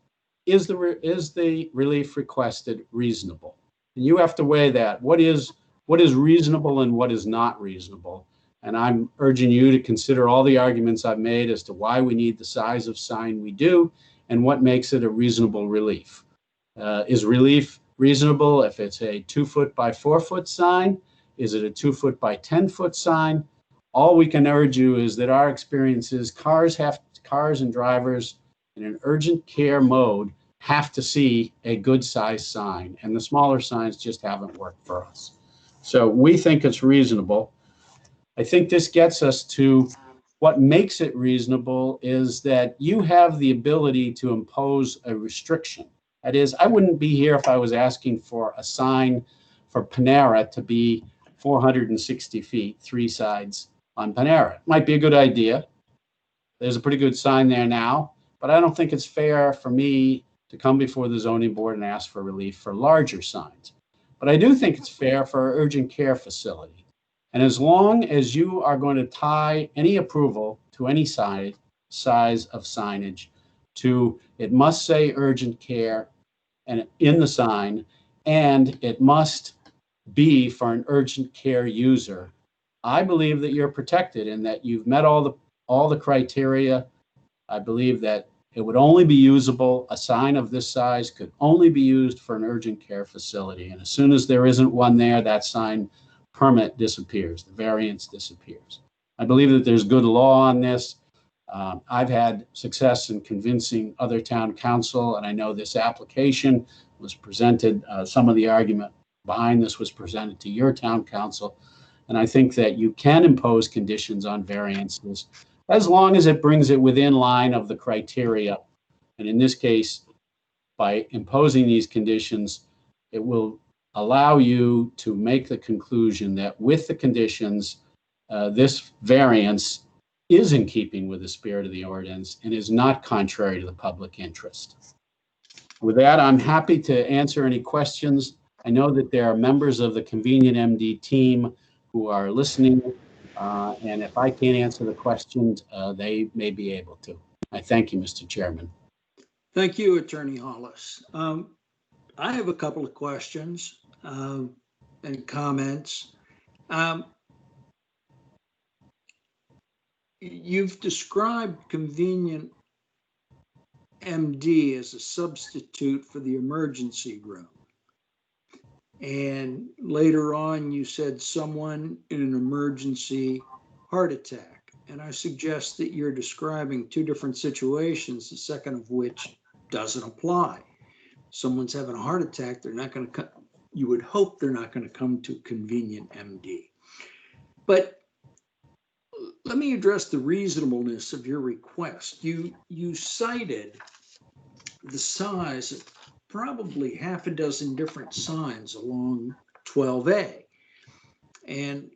the relief requested reasonable? And you have to weigh that. What is reasonable and what is not reasonable? And I'm urging you to consider all the arguments I've made as to why we need the size of sign we do and what makes it a reasonable relief. Is relief reasonable if it's a 2-foot by 4-foot sign? Is it a 2-foot by 10-foot sign? All we can urge you is that our experience is cars and drivers in an urgent care mode have to see a good size sign, and the smaller signs just haven't worked for us. So we think it's reasonable. I think this gets us to what makes it reasonable is that you have the ability to impose a restriction. That is, I wouldn't be here if I was asking for a sign for Panera to be 460 feet, 3 sides on Panera. It might be a good idea. There's a pretty good sign there now, but I don't think it's fair for me to come before the zoning board and ask for relief for larger signs. But I do think it's fair for an urgent care facility. And as long as you are going to tie any approval to any size of signage to, it must say urgent care and in the sign, and it must be for an urgent care user, I believe that you're protected and that you've met all the criteria. I believe that it would only be usable, a sign of this size could only be used for an urgent care facility. And as soon as there isn't one there, that sign permit disappears, the variance disappears. I believe that there's good law on this. I've had success in convincing other town council, and I know this application was presented, some of the argument behind this was presented to your town council. And I think that you can impose conditions on variances as long as it brings it within line of the criteria. And in this case, by imposing these conditions, it will allow you to make the conclusion that with the conditions, this variance is in keeping with the spirit of the ordinance and is not contrary to the public interest. With that, I'm happy to answer any questions. I know that there are members of the Convenient MD team who are listening, and if I can't answer the questions, they may be able to. I thank you, Mr. Chairman. Thank you, Attorney Hollis. I have a couple of questions and comments. You've described Convenient MD as a substitute for the emergency room. And later on, you said someone in an emergency heart attack. And I suggest that you're describing two different situations, the second of which doesn't apply. Someone's having a heart attack, they're not going to come. You would hope they're not going to come to convenient MD. But let me address the reasonableness of your request. You cited the size of probably half a dozen different signs along 12A. And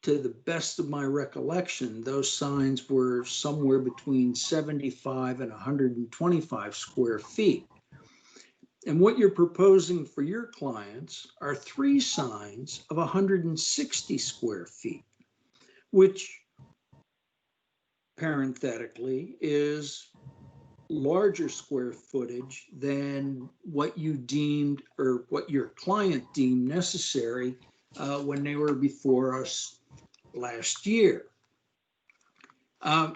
to the best of my recollection, those signs were somewhere between 75 and 125 square feet. And what you're proposing for your clients are 3 signs of 160 square feet, which parenthetically is larger square footage than what you deemed or what your client deemed necessary when they were before us last year. I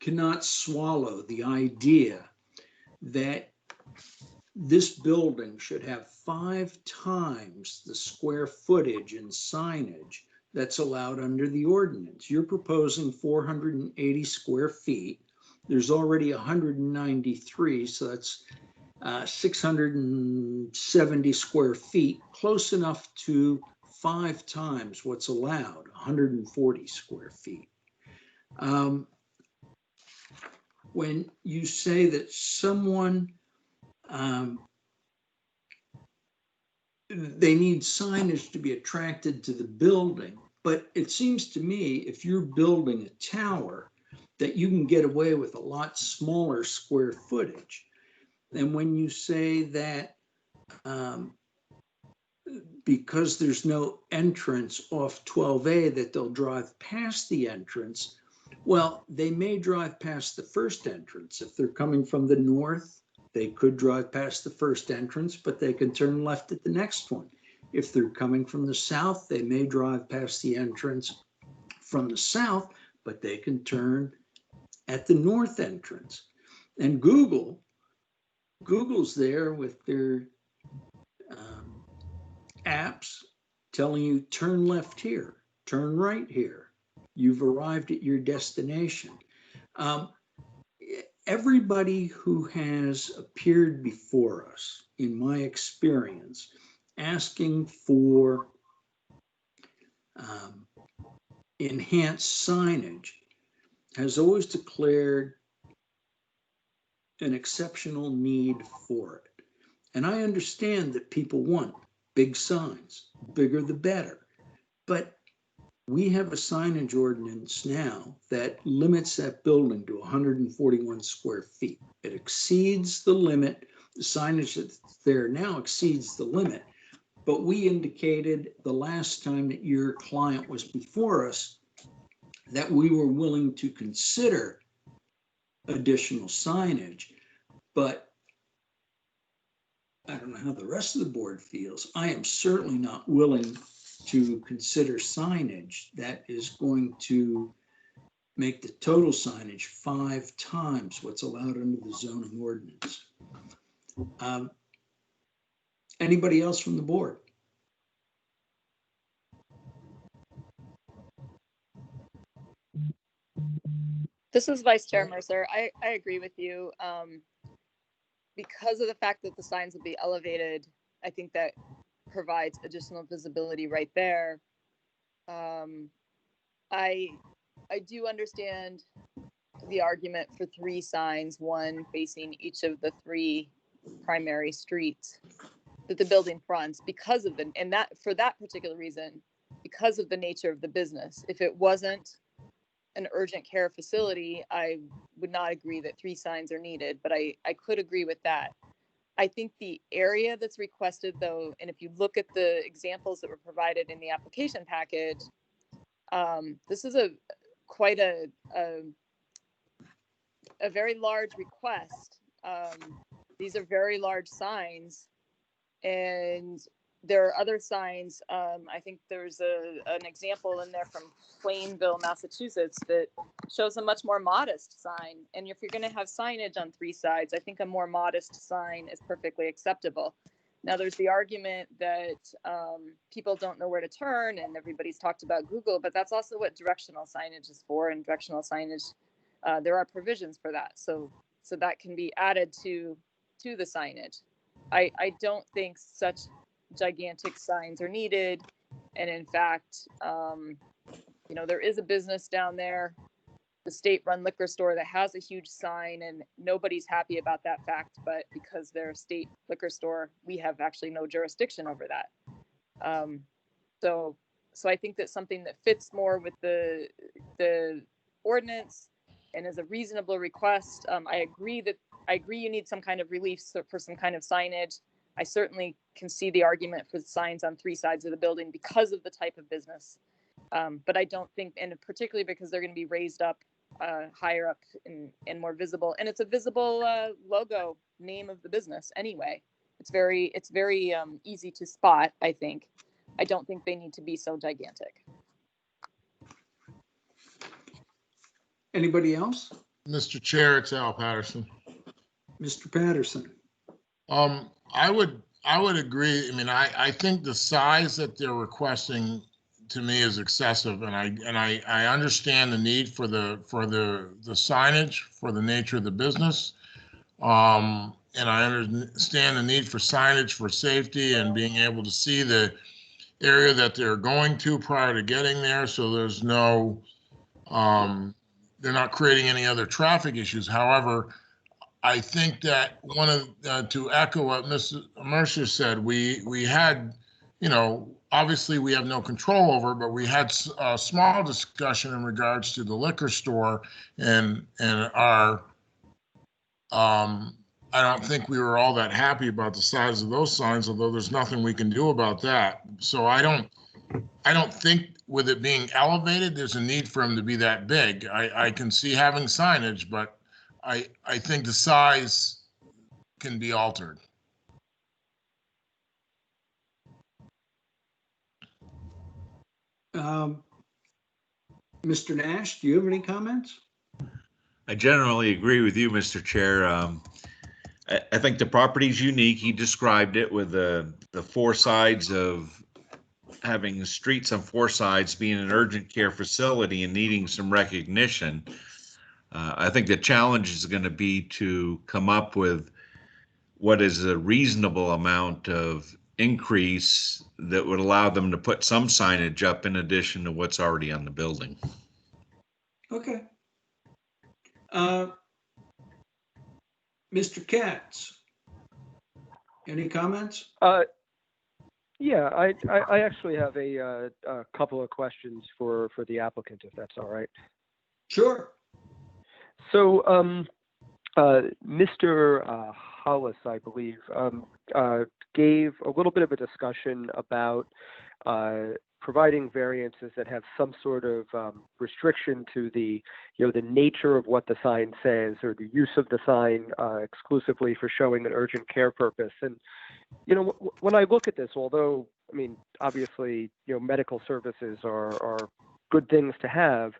cannot swallow the idea that this building should have 5 times the square footage and signage that's allowed under the ordinance. You're proposing 480 square feet. There's already 193, so that's 670 square feet, close enough to 5 times what's allowed, 140 square feet. When you say that someone, they need signage to be attracted to the building, but it seems to me if you're building a tower that you can get away with a lot smaller square footage. And when you say that because there's no entrance off 12A that they'll drive past the entrance, well, they may drive past the first entrance. If they're coming from the north, they could drive past the first entrance, but they can turn left at the next one. If they're coming from the south, they may drive past the entrance from the south, but they can turn at the north entrance. And Google's there with their apps telling you turn left here, turn right here. You've arrived at your destination. Everybody who has appeared before us, in my experience, asking for enhanced signage has always declared an exceptional need for it. And I understand that people want big signs, bigger the better. But we have a signage ordinance now that limits that building to 141 square feet. It exceeds the limit. The signage that's there now exceeds the limit. But we indicated the last time that your client was before us that we were willing to consider additional signage. But I don't know how the rest of the board feels. I am certainly not willing to consider signage that is going to make the total signage 5 times what's allowed under the zoning ordinance. Anybody else from the board? This is Vice Chair Mercer. I agree with you. Because of the fact that the signs will be elevated, I think that provides additional visibility right there. I do understand the argument for 3 signs, one facing each of the 3 primary streets that the building fronts because of for that particular reason, because of the nature of the business. If it wasn't an urgent care facility, I would not agree that 3 signs are needed, but I could agree with that. I think the area that's requested though, and if you look at the examples that were provided in the application package, this is quite a very large request. These are very large signs, and there are other signs. I think there's an example in there from Plainville, Massachusetts, that shows a much more modest sign. And if you're going to have signage on 3 sides, I think a more modest sign is perfectly acceptable. Now, there's the argument that people don't know where to turn, and everybody's talked about Google, but that's also what directional signage is for. And directional signage there are provisions for that. So that can be added to the signage. I don't think such gigantic signs are needed. And in fact, there is a business down there, the state-run liquor store, that has a huge sign, and nobody's happy about that fact. But because they're a state liquor store, we have actually no jurisdiction over that. So I think that something that fits more with the ordinance and is a reasonable request. I agree you need some kind of relief for some kind of signage. I certainly can see the argument for signs on 3 sides of the building because of the type of business. But I don't think, and particularly because they're going to be raised up higher up and more visible, and it's a visible logo name of the business anyway. It's very easy to spot, I think. I don't think they need to be so gigantic. Anybody else? Mr. Chair, it's Al Patterson. Mr. Patterson. I would agree. I mean, I think the size that they're requesting to me is excessive, and I understand the need for the signage for the nature of the business. And I understand the need for signage for safety and being able to see the area that they're going to prior to getting there, so there's no, they're not creating any other traffic issues. However, I think that to echo what Mr. Mercer said, we had, obviously we have no control over, but we had a small discussion in regards to the liquor store and our, I don't think we were all that happy about the size of those signs, although there's nothing we can do about that. So I don't think with it being elevated, there's a need for them to be that big. I can see having signage, but I think the size can be altered. Mr. Nash, do you have any comments? I generally agree with you, Mr. Chair. I think the property's unique. He described it with the 4 sides of having the streets on 4 sides being an urgent care facility and needing some recognition. I think the challenge is going to be to come up with what is a reasonable amount of increase that would allow them to put some signage up in addition to what's already on the building. Okay. Mr. Katz, any comments? Yeah, I actually have a couple of questions for the applicant, if that's all right. Sure. So, Mr. Hollis, I believe, gave a little bit of a discussion about providing variances that have some sort of restriction to the nature of what the sign says, or the use of the sign exclusively for showing an urgent care purpose. And when I look at this, although I mean obviously medical services are good things to have,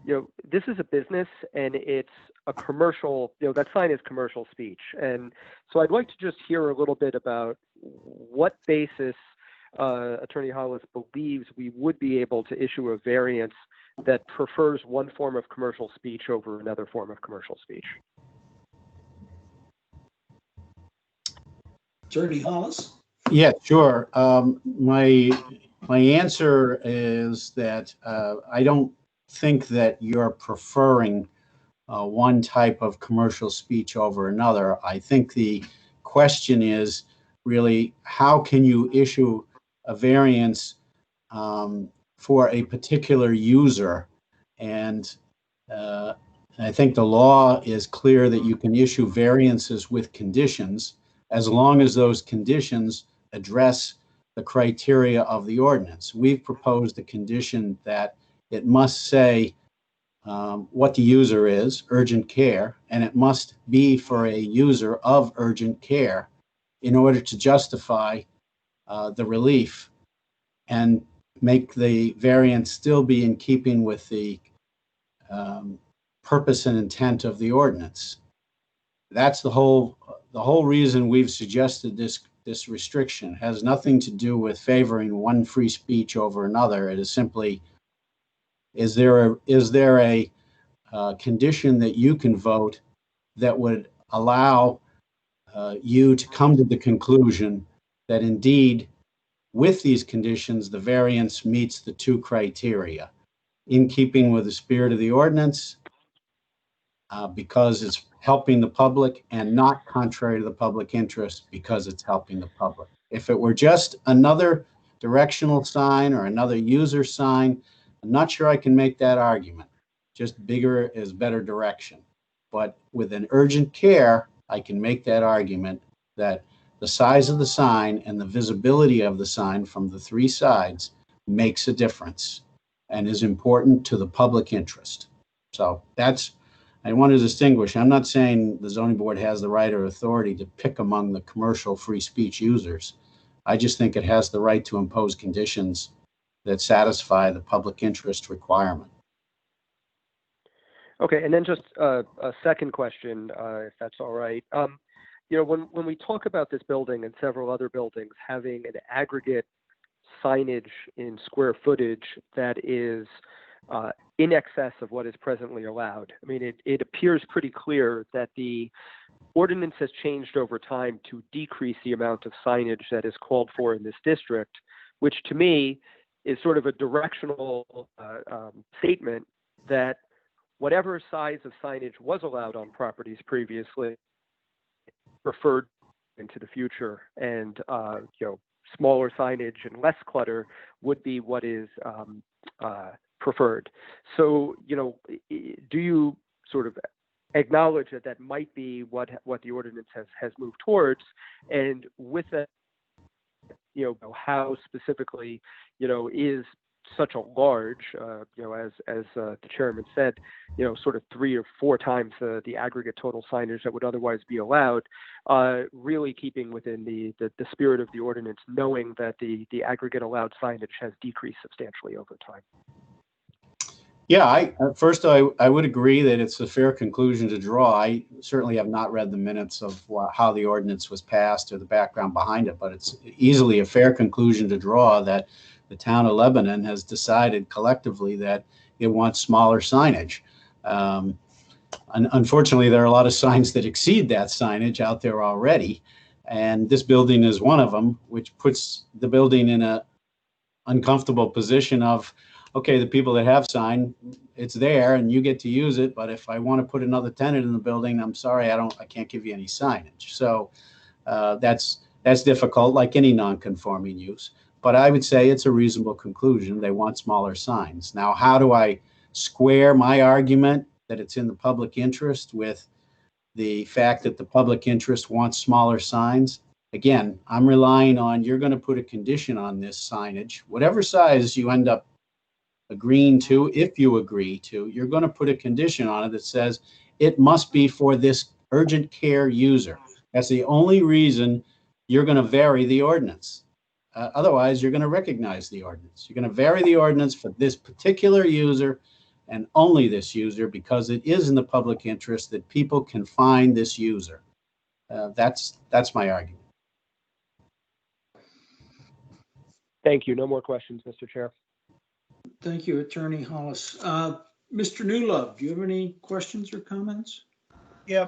this is a business and it's a commercial. That sign is commercial speech, and so I'd like to just hear a little bit about what basis Attorney Hollis believes we would be able to issue a variance that prefers one form of commercial speech over another form of commercial speech. Attorney Hollis? Yeah, sure. My answer is that I don't think that you're preferring one type of commercial speech over another. I think the question is really, how can you issue a variance for a particular user? And I think the law is clear that you can issue variances with conditions as long as those conditions address the criteria of the ordinance. We've proposed a condition that it must say what the user is, urgent care, and it must be for a user of urgent care in order to justify the relief and make the variance still be in keeping with the purpose and intent of the ordinance. That's the whole reason we've suggested this restriction. It has nothing to do with favoring one free speech over another. It is simply, is there a condition that you can vote that would allow you to come to the conclusion that indeed, with these conditions, the variance meets the two criteria in keeping with the spirit of the ordinance, because it's helping the public, and not contrary to the public interest because it's helping the public. If it were just another directional sign or another user sign, I'm not sure I can make that argument. Just bigger is better direction. But with an urgent care, I can make that argument that the size of the sign and the visibility of the sign from the three sides makes a difference and is important to the public interest. So that's, I want to distinguish. I'm not saying the zoning board has the right or authority to pick among the commercial free speech users. I just think it has the right to impose conditions that satisfy the public interest requirement. Okay, and then just a second question, if that's all right. You know, when we talk about this building and several other buildings having an aggregate signage in square footage that is in excess of what is presently allowed, I mean, it appears pretty clear that the ordinance has changed over time to decrease the amount of signage that is called for in this district, which to me is sort of a directional statement that whatever size of signage was allowed on properties previously preferred into the future, and you know, smaller signage and less clutter would be what is preferred. So, you know, do you sort of acknowledge that that might be what the ordinance has moved towards? And with that, you know, how specifically, you know, is such a large, you know, as the chairman said, you know, sort of 3 or 4 times the aggregate total signage that would otherwise be allowed, really keeping within the spirit of the ordinance, knowing that the aggregate allowed signage has decreased substantially over time. Yeah, first I would agree that it's a fair conclusion to draw. I certainly have not read the minutes of how the ordinance was passed or the background behind it, but it's easily a fair conclusion to draw that the town of Lebanon has decided collectively that it wants smaller signage. Unfortunately, there are a lot of signs that exceed that signage out there already, and this building is one of them, which puts the building in a uncomfortable position of, okay, the people that have sign, it's there and you get to use it, but if I want to put another tenant in the building, I'm sorry, I can't give you any signage. So that's difficult, like any non-conforming use. But I would say it's a reasonable conclusion. They want smaller signs. Now, how do I square my argument that it's in the public interest with the fact that the public interest wants smaller signs? Again, I'm relying on, you're going to put a condition on this signage, whatever size you end up agreeing to, if you agree to, you're going to put a condition on it that says it must be for this urgent care user. That's the only reason you're going to vary the ordinance. Otherwise, you're going to recognize the ordinance. You're going to vary the ordinance for this particular user and only this user, because it is in the public interest that people can find this user. That's my argument. Thank you. No more questions, Mr. Chair. Thank you, Attorney Hollis. Mr. Newlove, do you have any questions or comments? Yeah,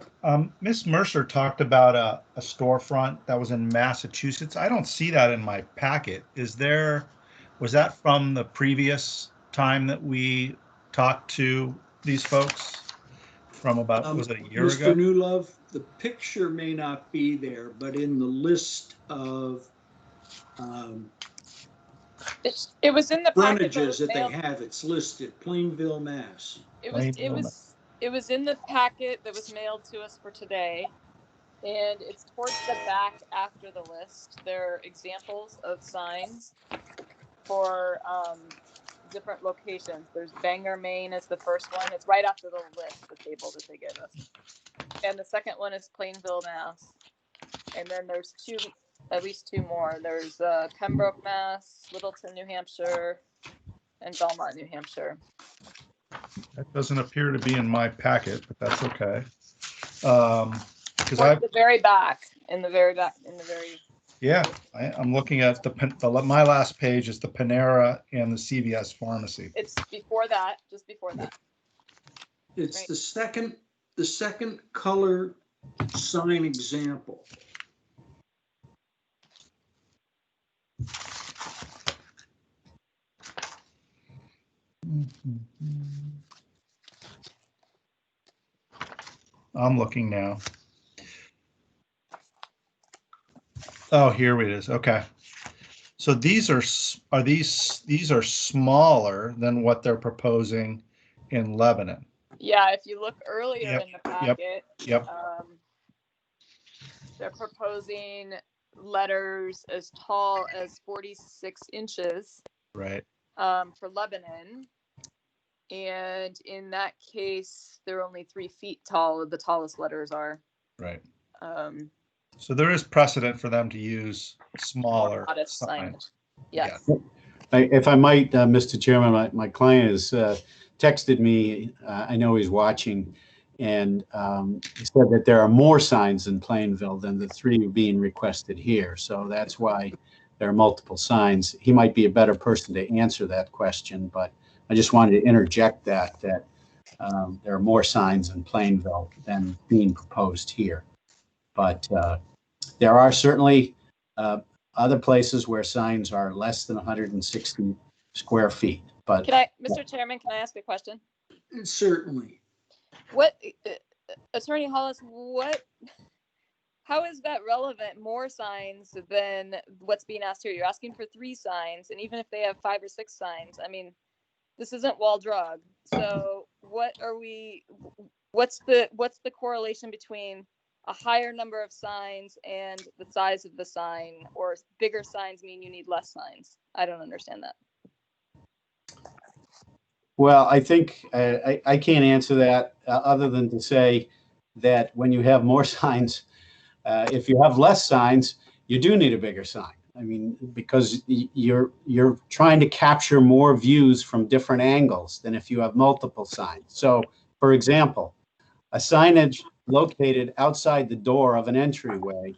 Ms. Mercer talked about a storefront that was in Massachusetts. I don't see that in my packet. Was that from the previous time that we talked to these folks from about, was it a year ago? Mr. Newlove, the picture may not be there, but in the list of it was in the frontages that they have, it's listed, Plainville, Mass. It was in the packet that was mailed to us for today, and it's towards the back after the list. There are examples of signs for different locations. There's Bangor, Maine is the first one. It's right after the list, the table that they gave us. And the second one is Plainville, Mass. And then there's at least two more. There's Pembroke, Mass, Littleton, New Hampshire, and Belmont, New Hampshire. That doesn't appear to be in my packet, but that's okay. Because the very back, Yeah, I'm looking at my last page is the Panera and the CVS pharmacy. It's before that, just before that. It's Right. the second color sign example. I'm looking now. Oh, here it is. Okay. So these are smaller than what they're proposing in Lebanon. Yeah, if you look earlier Yep, in the packet, Yep. they're proposing letters as tall as 46 inches Right. for Lebanon. And in that case, they're only 3 feet tall. The tallest letters are. Right. So there is precedent for them to use smaller modest signs. Yes. Yeah. If I might, Mr. Chairman, my client has texted me. I know he's watching, and he said that there are more signs in Plainville than the 3 being requested here. So that's why there are multiple signs. He might be a better person to answer that question, but I just wanted to interject that there are more signs in Plainville than being proposed here. But there are certainly other places where signs are less than 160 square feet. But Mr. Chairman, can I ask a question? Certainly. What, Attorney Hollis, how is that relevant? More signs than what's being asked here? You're asking for 3 signs, and even if they have 5 or 6 signs, I mean, this isn't Wall Drug. So what's the correlation between a higher number of signs and the size of the sign, or bigger signs mean you need less signs? I don't understand that. well, I think I can't answer that other than to say that when you have more signs, if you have less signs, you do need a bigger sign. I mean, because you're trying to capture more views from different angles than if you have multiple signs. So, for example, a signage located outside the door of an entryway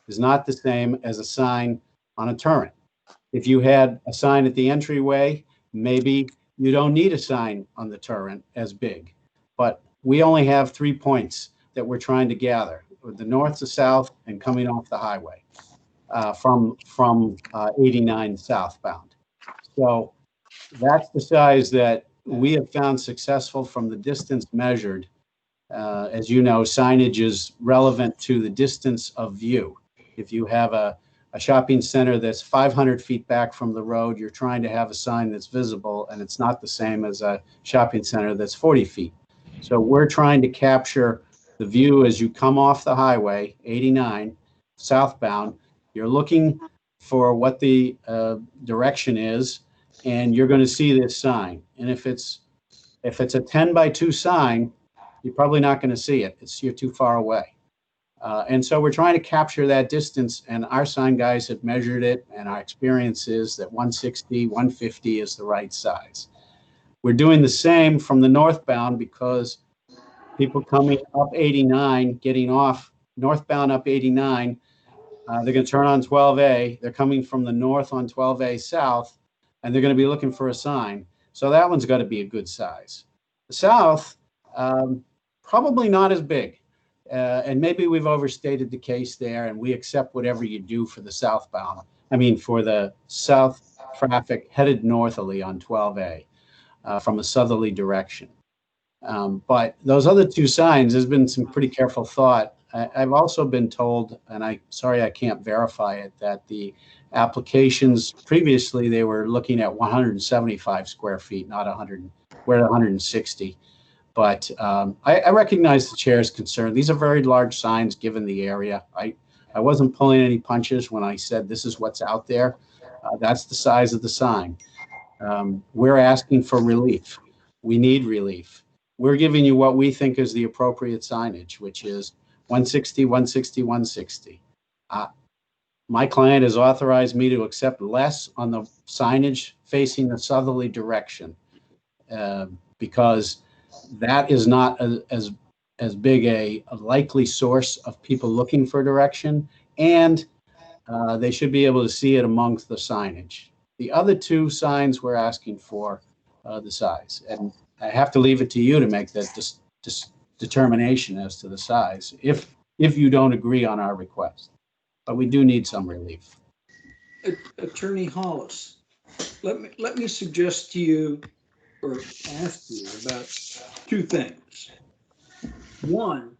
is not the same as a sign on a turret. If you had a sign at the entryway, maybe you don't need a sign on the turret as big. But we only have 3 points that we're trying to gather: the north, the south, and coming off the highway from 89 southbound. So that's the size that we have found successful from the distance measured. As you know, signage is relevant to the distance of view. If you have a shopping center that's 500 feet back from the road, you're trying to have a sign that's visible, and it's not the same as a shopping center that's 40 feet. So we're trying to capture the view as you come off the highway, 89 southbound. You're looking for what the direction is, and you're going to see this sign. And if it's a 10-by-2 sign, you're probably not going to see it. You're too far away. And so we're trying to capture that distance, and our sign guys have measured it, and our experience is that 160, 150 is the right size. We're doing the same from the northbound because people coming up 89, getting off northbound up 89, they're going to turn on 12A. They're coming from the north on 12A south, and they're going to be looking for a sign. So that one's got to be a good size. The south, probably not as big. And maybe we've overstated the case there, and we accept whatever you do for the southbound. I mean, for the south traffic headed northerly on 12A from a southerly direction. But those other 2 signs, there's been some pretty careful thought. I've also been told, and I'm sorry I can't verify it, that the applications previously, they were looking at 175 square feet, not 100. We're at 160. But I recognize the chair's concern. These are very large signs given the area. I wasn't pulling any punches when I said this is what's out there. That's the size of the sign. We're asking for relief. We need relief. We're giving you what we think is the appropriate signage, which is 160, 160, 160. My client has authorized me to accept less on the signage facing the southerly direction because that is not as big a likely source of people looking for direction, and they should be able to see it amongst the signage. The other 2 signs we're asking for the size, and I have to leave it to you to make that determination as to the size if you don't agree on our request. But we do need some relief. Attorney Hollis, let me suggest to you or ask you about two things. One,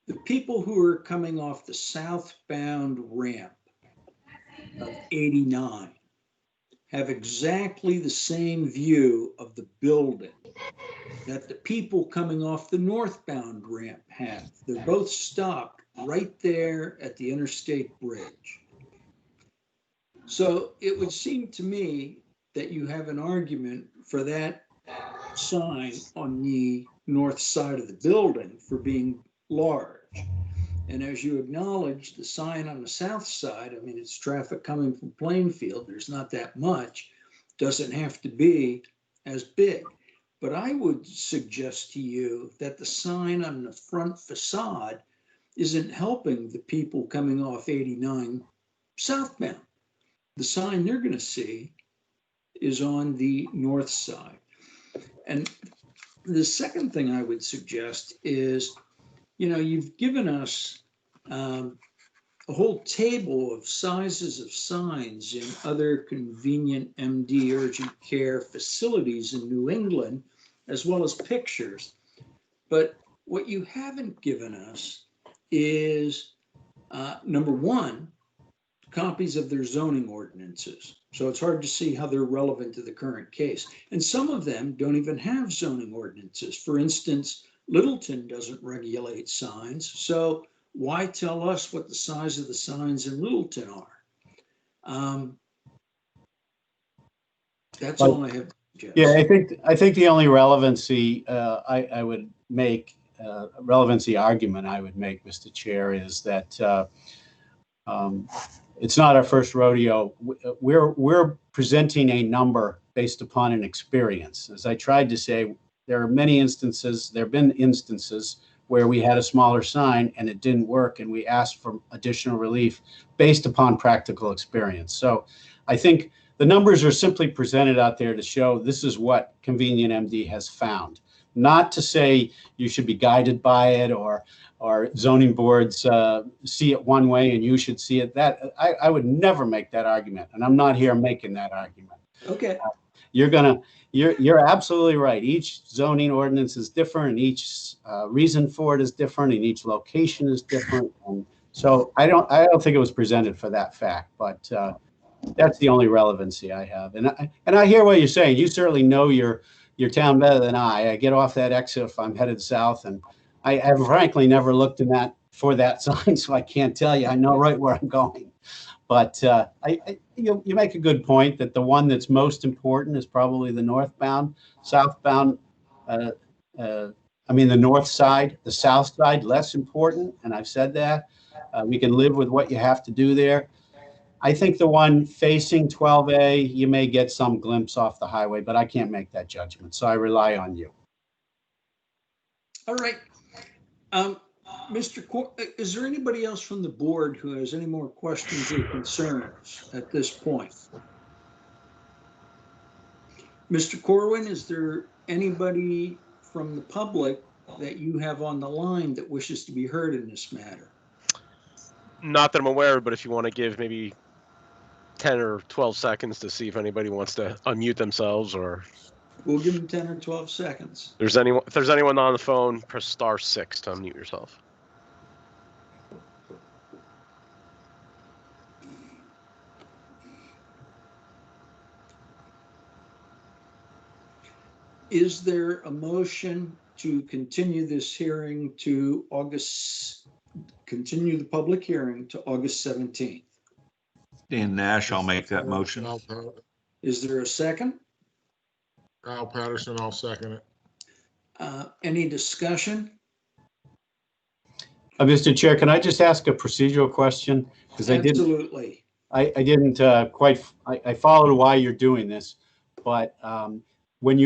the people who are coming off the southbound ramp of 89 have exactly the same view of the building that the people coming off the northbound ramp have. They're both stopped right there at the interstate bridge. So it would seem to me that you have an argument for that sign on the north side of the building for being large. And as you acknowledge, the sign on the south side, I mean, it's traffic coming from Plainfield, there's not that much, doesn't have to be as big. But I would suggest to you that the sign on the front facade isn't helping the people coming off 89 southbound. The sign they're going to see is on the north side. And the second thing I would suggest is, you've given us a whole table of sizes of signs in other convenient MD urgent care facilities in New England, as well as pictures. But what you haven't given us is, number one, copies of their zoning ordinances. So it's hard to see how they're relevant to the current case. And some of them don't even have zoning ordinances. For instance, Littleton doesn't regulate signs. So why tell us what the size of the signs in Littleton are? That's all I have to suggest. Yeah, I think the only relevancy I would make, relevancy argument I would make, Mr. Chair, is that it's not our first rodeo. We're presenting a number based upon an experience. As I tried to say, there have been instances where we had a smaller sign and it didn't work, and we asked for additional relief based upon practical experience. So I think the numbers are simply presented out there to show this is what Convenient MD has found. Not to say you should be guided by it or zoning boards see it one way and you should see it that. I would never make that argument, and I'm not here making that argument. Okay. You're absolutely right. Each zoning ordinance is different, and each reason for it is different, and each location is different. And so I don't think it was presented for that fact, but that's the only relevancy I have. And I hear what you're saying. You certainly know your town better than I. I get off that exit if I'm headed south, and I have frankly never looked for that sign, so I can't tell you. I know right where I'm going. But you make a good point that the one that's most important is probably the northbound. Southbound, the north side. The south side, less important, and I've said that. We can live with what you have to do there. I think the one facing 12A, you may get some glimpse off the highway, but I can't make that judgment, so I rely on you. All right. Is there anybody else from the board who has any more questions or concerns at this point? Mr. Corwin, is there anybody from the public that you have on the line that wishes to be heard in this matter? Not that I'm aware of, but if you want to give maybe 10 or 12 seconds to see if anybody wants to unmute themselves, or we'll give them 10 or 12 seconds. If there's anyone on the phone, press *6 to unmute yourself. Is there a motion to continue this hearing to continue the public hearing to August 17th? Dan Nash, I'll make that motion. Is there a second? Kyle Patterson, I'll second it. Any discussion? Mr. Chair, can I just ask a procedural question? Because Absolutely. I didn't quite. I followed why you're doing this, but when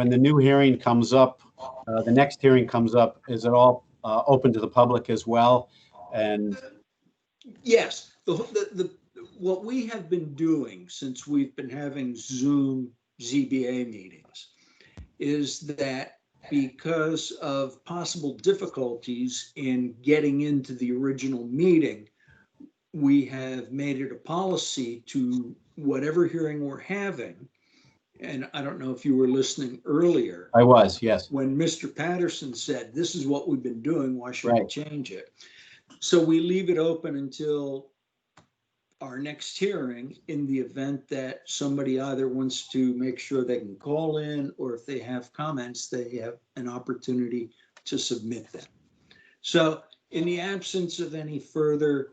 the new hearing comes up, the next hearing comes up, is it all open to the public as well? And yes, what we have been doing since we've been having Zoom ZBA meetings is that because of possible difficulties in getting into the original meeting, we have made it a policy to whatever hearing we're having. And I don't know if you were listening earlier. I was, yes. When Mr. Patterson said, this is what we've been doing, why should we Right. change it? So we leave it open until our next hearing, in the event that somebody either wants to make sure they can call in, or if they have comments, they have an opportunity to submit them. So in the absence of any further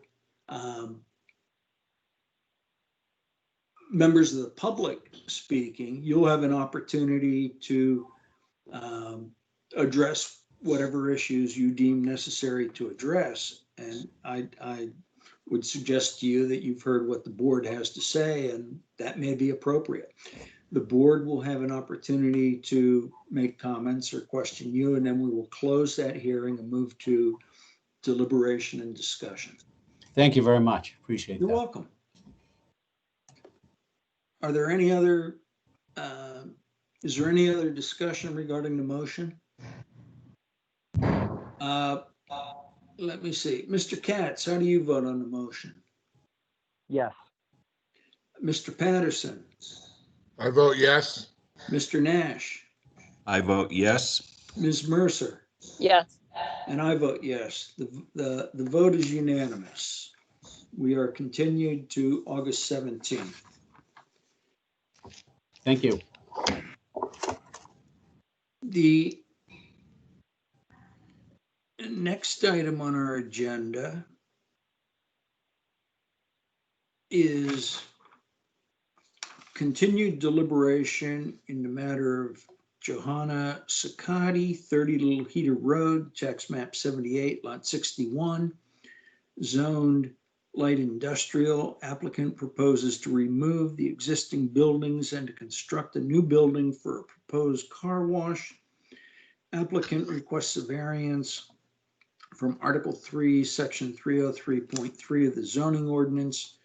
members of the public speaking, you'll have an opportunity to address whatever issues you deem necessary to address. And I would suggest to you that you've heard what the board has to say, and that may be appropriate. The board will have an opportunity to make comments or question you, and then we will close that hearing and move to deliberation and discussion. Thank you very much. Appreciate You're that. welcome. Are there any other, is there any other discussion regarding the motion? Let me see. Mr. Katz, how do you vote on the motion? Yes. Mr. Patterson? I vote yes. Mr. Nash? I vote yes. Ms. Mercer? Yes. And I vote yes. The vote is unanimous. We are continued to August 17th. Thank you. The next item on our agenda is continued deliberation in the matter of Johanna Sakati, 30 Little Heater Road, tax map 78, lot 61, zoned light industrial. Applicant proposes to remove the existing buildings and to construct a new building for a proposed car wash. Applicant requests a variance from Article 3, Section 303.3 of the zoning ordinance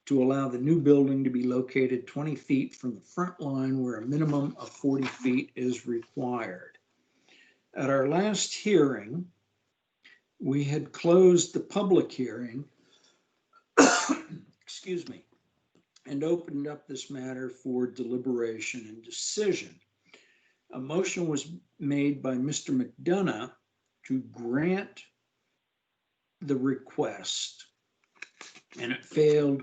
to allow the new building to be located 20 feet from the front line where a minimum of 40 feet is required. At our last hearing, we had closed the public hearing, excuse me, and opened up this matter for deliberation and decision. A motion was made by Mr. McDonough to grant the request, and it failed.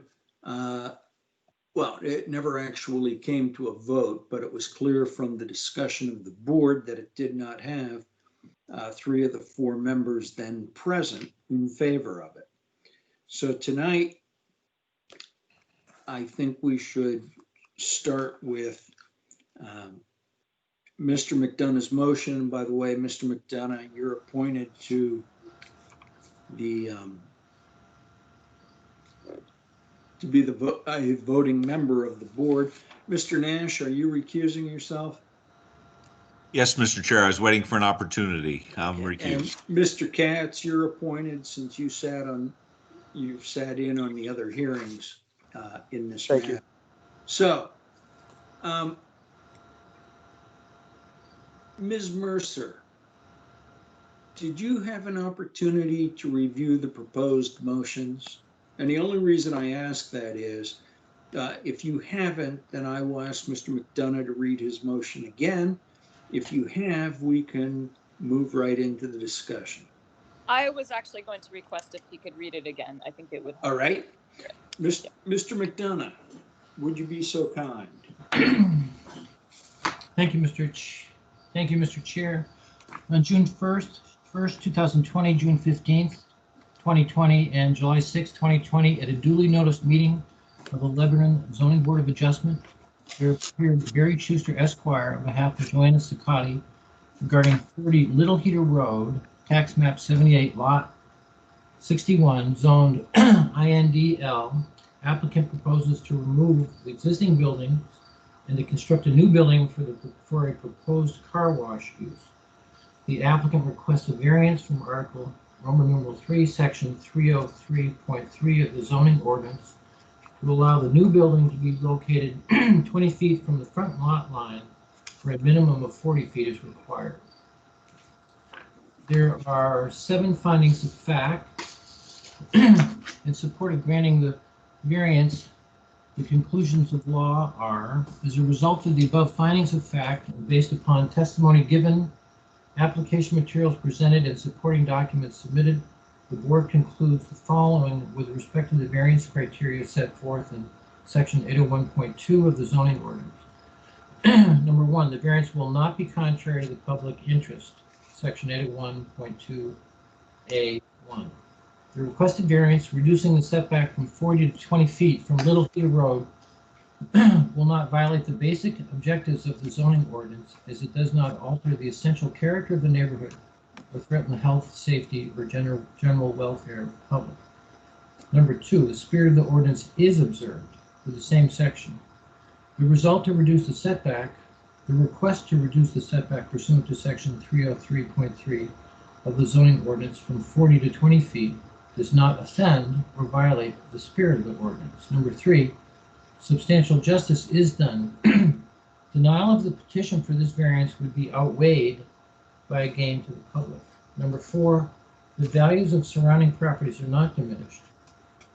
Well, it never actually came to a vote, but it was clear from the discussion of the board that it did not have 3 of the 4 members then present in favor of it. So tonight, I think we should start with Mr. McDonough's motion. By the way, Mr. McDonough, you're appointed to the to be a voting member of the board. Mr. Nash, are you recusing yourself? Yes, Mr. Chair, I was waiting for an opportunity. I'm recused. And Mr. Katz, you're appointed since you've sat in on the other hearings in this matter. Thank you. So, Ms. Mercer, did you have an opportunity to review the proposed motions? And the only reason I ask that is, if you haven't, then I will ask Mr. McDonough to read his motion again. If you have, we can move right into the discussion. I was actually going to request if he could read it again. I think it would. All right. Mr. McDonough, would you be so kind? Thank you, Mr. Chair. On June 1st, 2020, June 15th, 2020, and July 6th, 2020, at a duly noticed meeting of the Lebanon Zoning Board of Adjustment, there appeared Gary Schuster Esquire on behalf of Joanna Sakati regarding 30 Little Heater Road, tax map 78, lot 61, zoned INDL. Applicant proposes to remove the existing building and to construct a new building for a proposed car wash use. The applicant requests a variance from Article Roman numeral 3, Section 303.3 of the zoning ordinance to allow the new building to be located 20 feet from the front lot line where a minimum of 40 feet is required. There are 7 findings of fact. In support of granting the variance, the conclusions of law are, as a result of the above findings of fact, and based upon testimony given, application materials presented, and supporting documents submitted, the board concludes the following with respect to the variance criteria set forth in section 801.2 of the zoning ordinance. Number 1, the variance will not be contrary to the public interest, section 801.2A1. The requested variance, reducing the setback from 40 to 20 feet from Little Theater Road, will not violate the basic objectives of the zoning ordinance, as it does not alter the essential character of the neighborhood or threaten the health, safety, or general welfare of the public. Number 2, the spirit of the ordinance is observed for the same section. The result to reduce the setback, the request to reduce the setback pursuant to section 303.3 of the zoning ordinance from 40 to 20 feet does not offend or violate the spirit of the ordinance. Number 3, substantial justice is done. Denial of the petition for this variance would be outweighed by a gain to the public. Number 4, the values of surrounding properties are not diminished.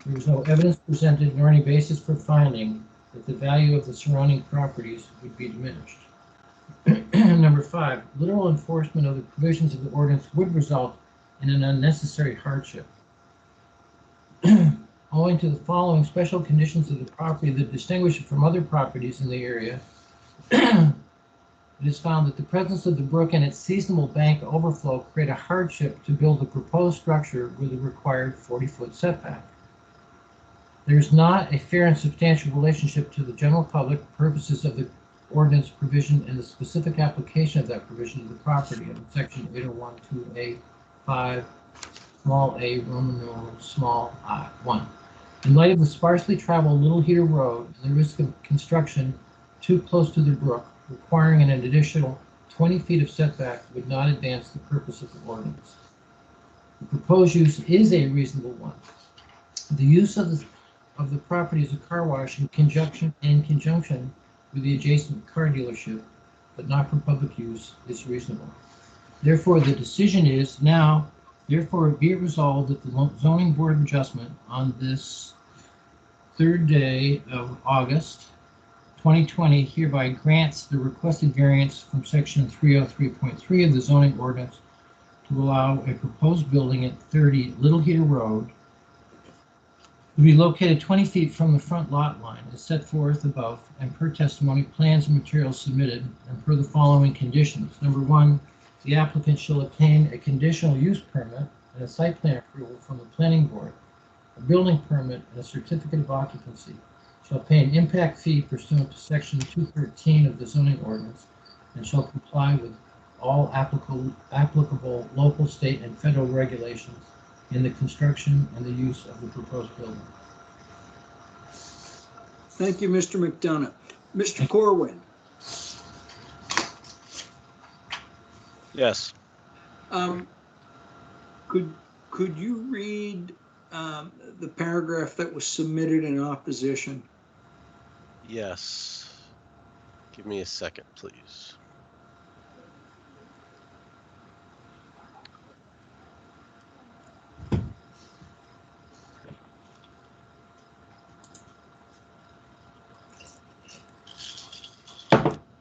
There is no evidence presented nor any basis for finding that the value of the surrounding properties would be diminished. Number 5, literal enforcement of the provisions of the ordinance would result in an unnecessary hardship. Owing to the following special conditions of the property that distinguish it from other properties in the area, it is found that the presence of the brook and its seasonal bank overflow create a hardship to build the proposed structure with the required 40-foot setback. There is not a fair and substantial relationship to the general public purposes of the ordinance provision and the specific application of that provision to the property in section 801.2A5, small a, Roman numeral, small I, 1. In light of the sparsely traveled Little Heater Road and the risk of construction too close to the brook, requiring an additional 20 feet of setback would not advance the purpose of the ordinance. The proposed use is a reasonable one. The use of the property as a car wash in conjunction with the adjacent car dealership, but not for public use, is reasonable. Therefore, the decision is now, therefore, be it resolved that the Zoning Board of Adjustment on this 3rd day of August 2020 hereby grants the requested variance from section 303.3 of the zoning ordinance to allow a proposed building at 30 Little Heater Road to be located 20 feet from the front lot line as set forth above and per testimony, plans and materials submitted, and per the following conditions. Number 1, the applicant shall obtain a conditional use permit and a site plan approval from the planning board, a building permit and a certificate of occupancy, shall pay an impact fee pursuant to section 213 of the zoning ordinance, and shall comply with all applicable local, state, and federal regulations in the construction and the use of the proposed building. Thank you, Mr. McDonough. Mr. Corwin. Yes. Could you read the paragraph that was submitted in opposition? Yes. Give me a second, please.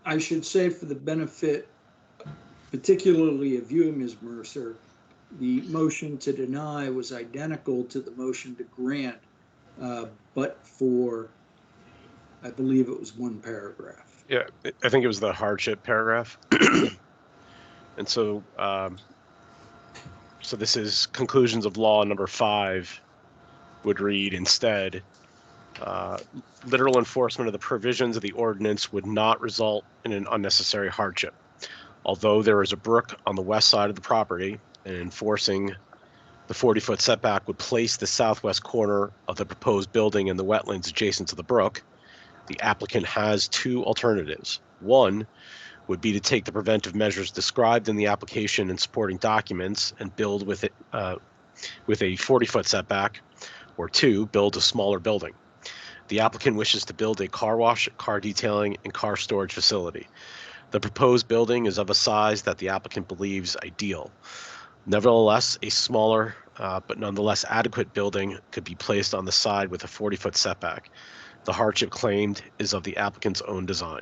I should say, for the benefit, particularly of you, Ms. Mercer, the motion to deny was identical to the motion to grant, but for, I believe it was one paragraph. Yeah, I think it was the hardship paragraph. And so, so this is conclusions of law number 5 would read instead, literal enforcement of the provisions of the ordinance would not result in an unnecessary hardship. Although there is a brook on the west side of the property, and enforcing the 40-foot setback would place the southwest corner of the proposed building in the wetlands adjacent to the brook, the applicant has 2 alternatives. 1 would be to take the preventive measures described in the application and supporting documents and build with it with a 40-foot setback, or 2, build a smaller building. The applicant wishes to build a car wash, car detailing, and car storage facility. The proposed building is of a size that the applicant believes ideal. Nevertheless, a smaller but nonetheless adequate building could be placed on the side with a 40-foot setback. The hardship claimed is of the applicant's own design.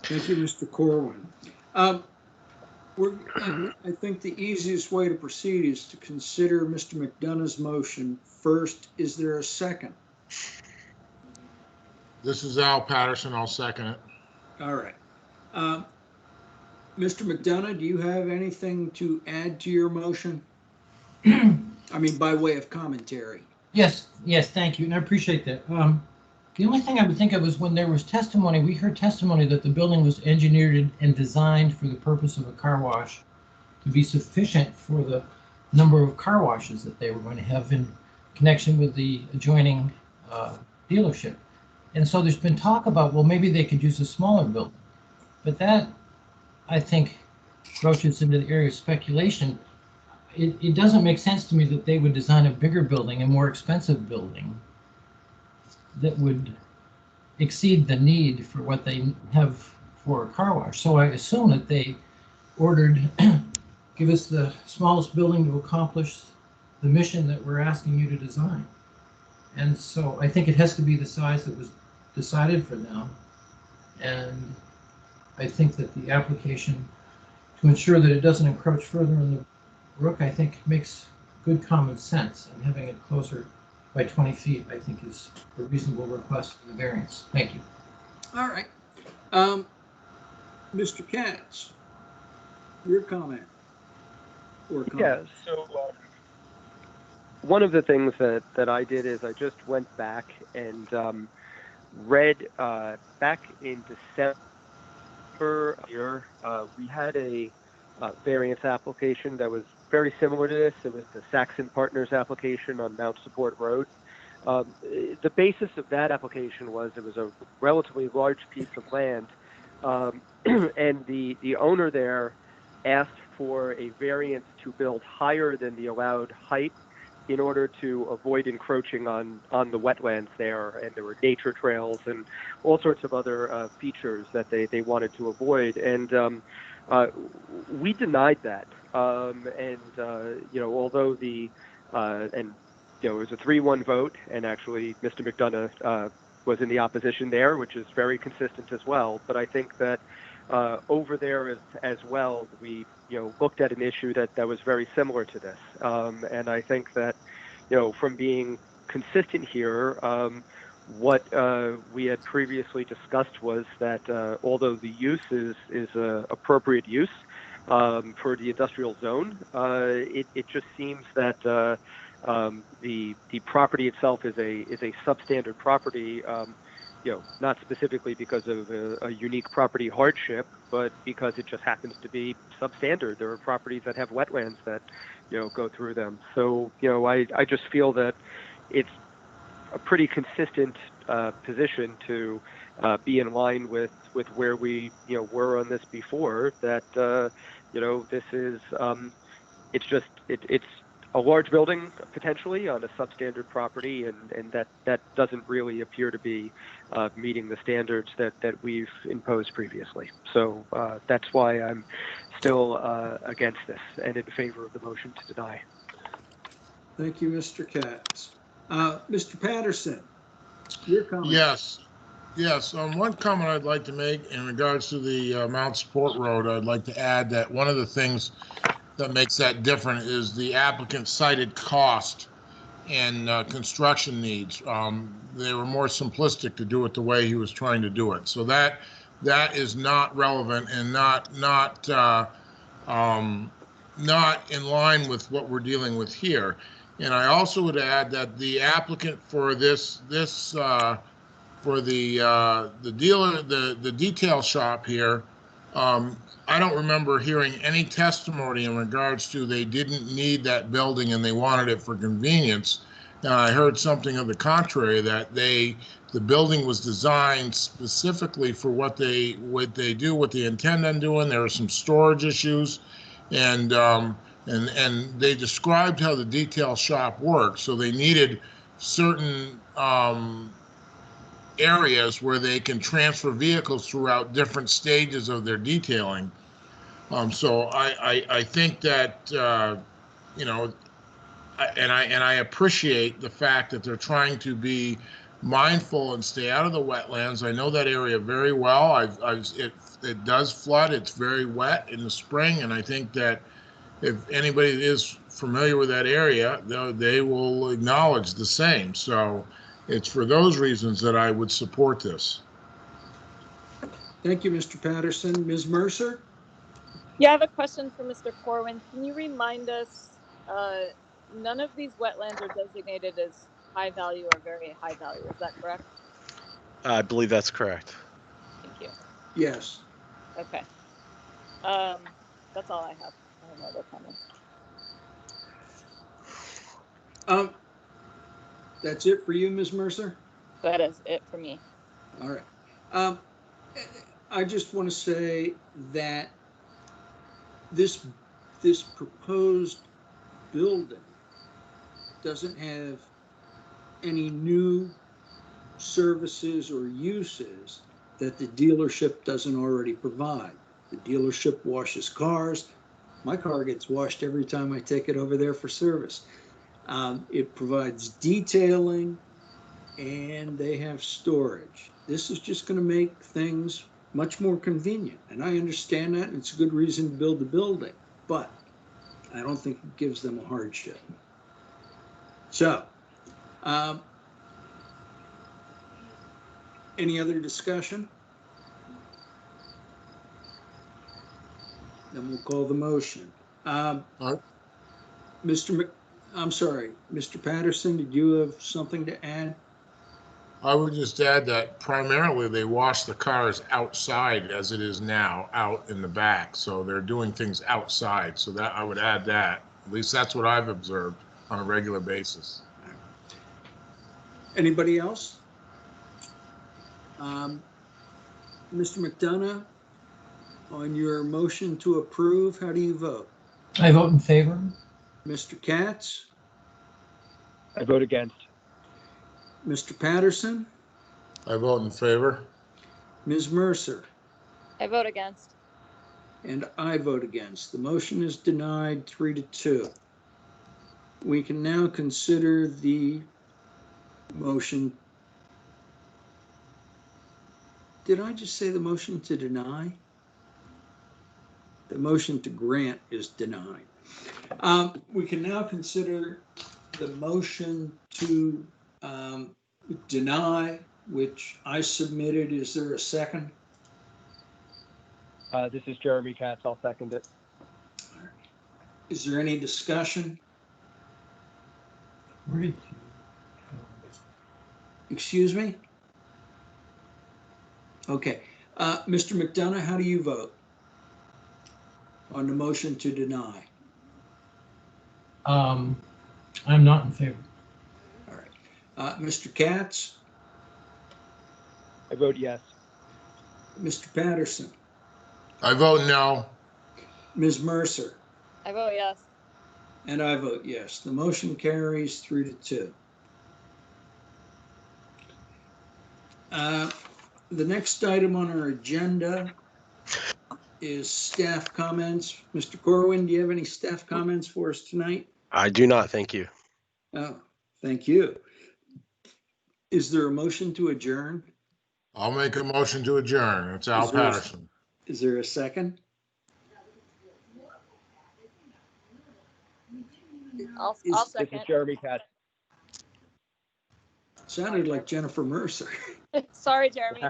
Thank you, Mr. Corwin. I think the easiest way to proceed is to consider Mr. McDonough's motion first. Is there a second? This is Al Patterson. I'll second it. All right. Mr. McDonough, do you have anything to add to your motion? I mean, by way of commentary. Yes, thank you, and I appreciate that. The only thing I would think of is when there was testimony, we heard testimony that the building was engineered and designed for the purpose of a car wash to be sufficient for the number of car washes that they were going to have in connection with the adjoining dealership. And so there's been talk about, well, maybe they could use a smaller building. But that, I think, broaches into the area of speculation. It doesn't make sense to me that they would design a bigger building, a more expensive building, that would exceed the need for what they have for a car wash. So I assume that they ordered, give us the smallest building to accomplish the mission that we're asking you to design. And so I think it has to be the size that was decided for them. And I think that the application, to ensure that it doesn't encroach further in the brook, I think makes good common sense. And having it closer by 20 feet, I think, is a reasonable request for the variance. Thank you. All right. Mr. Katz, your comment. Yeah, so one of the things that I did is I just went back and read back in December here, we had a variance application that was very similar to this. It was the Saxon Partners application on Mount Support Road. The basis of that application was it was a relatively large piece of land, and the owner there asked for a variance to build higher than the allowed height in order to avoid encroaching on the wetlands there. And there were nature trails and all sorts of other features that they wanted to avoid. And we denied that. Although it was a 3-1 vote, and actually Mr. McDonough was in the opposition there, which is very consistent as well. But I think that over there as well, we looked at an issue that was very similar to this. And I think that from being consistent here, what we had previously discussed was that although the use is appropriate use for the industrial zone, it just seems that the property itself is a substandard property. Not specifically because of a unique property hardship, but because it just happens to be substandard. There are properties that have wetlands that go through them. So I just feel that it's a pretty consistent position to be in line with where we were on this before. That this is it's a large building potentially on a substandard property, and that doesn't really appear to be meeting the standards that we've imposed previously. So that's why I'm still against this and in favor of the motion to deny. Thank you, Mr. Katz. Mr. Patterson, your comment. Yes. One comment I'd like to make in regards to the Mount Support Road, I'd like to add that one of the things that makes that different is the applicant cited cost and construction needs. They were more simplistic to do it the way he was trying to do it. So that is not relevant and not in line with what we're dealing with here. And I also would add that the applicant for for the dealer, the detail shop here, I don't remember hearing any testimony in regards to they didn't need that building and they wanted it for convenience. And I heard something of the contrary, that the building was designed specifically for what they do, what they intend on doing. There are some storage issues, and they described how the detail shop works. So they needed certain areas where they can transfer vehicles throughout different stages of their detailing. So I think that, you know, I appreciate the fact that they're trying to be mindful and stay out of the wetlands. I know that area very well. It does flood. It's very wet in the spring, and I think that if anybody is familiar with that area, they will acknowledge the same. So it's for those reasons that I would support this. Thank you, Mr. Patterson. Ms. Mercer? Yeah, I have a question for Mr. Corwin. Can you remind us, none of these wetlands are designated as high value or very high value, is that correct? I believe that's correct. Thank you. Yes. Okay. That's all I have. I have no other comments. That's it for you, Ms. Mercer? That is it for me. All right. I just want to say that this proposed building doesn't have any new services or uses that the dealership doesn't already provide. The dealership washes cars. My car gets washed every time I take it over there for service. It provides detailing, and they have storage. This is just going to make things much more convenient. And I understand that, and it's a good reason to build the building, but I don't think it gives them a hardship. So, any other discussion? Then we'll call the motion. I'm sorry, Mr. Patterson, did you have something to add? I would just add that primarily they wash the cars outside as it is now, out in the back. So they're doing things outside. So that I would add that. At least that's what I've observed on a regular basis. Anybody else? Mr. McDonough, on your motion to approve, how do you vote? I vote in favor. Mr. Katz? I vote against. Mr. Patterson? I vote in favor. Ms. Mercer? I vote against. And I vote against. The motion is denied 3-2. We can now consider the motion. Did I just say the motion to deny? The motion to grant is denied. We can now consider the motion to deny, which I submitted. Is there a second? This is Jeremy Katz. I'll second it. Is there any discussion? Excuse me? Okay. Mr. McDonough, how do you vote on the motion to deny? I'm not in favor. All right. Mr. Katz? I vote yes. Mr. Patterson? I vote no. Ms. Mercer? I vote yes. And I vote yes. The motion carries 3-2. The next item on our agenda is staff comments. Mr. Corwin, do you have any staff comments for us tonight? I do not, thank you. Oh, thank you. Is there a motion to adjourn? I'll make a motion to adjourn. It's Al Patterson. Is there a second? I'll second. This is Jeremy Katz. Sounded like Jennifer Mercer. Sorry, Jeremy.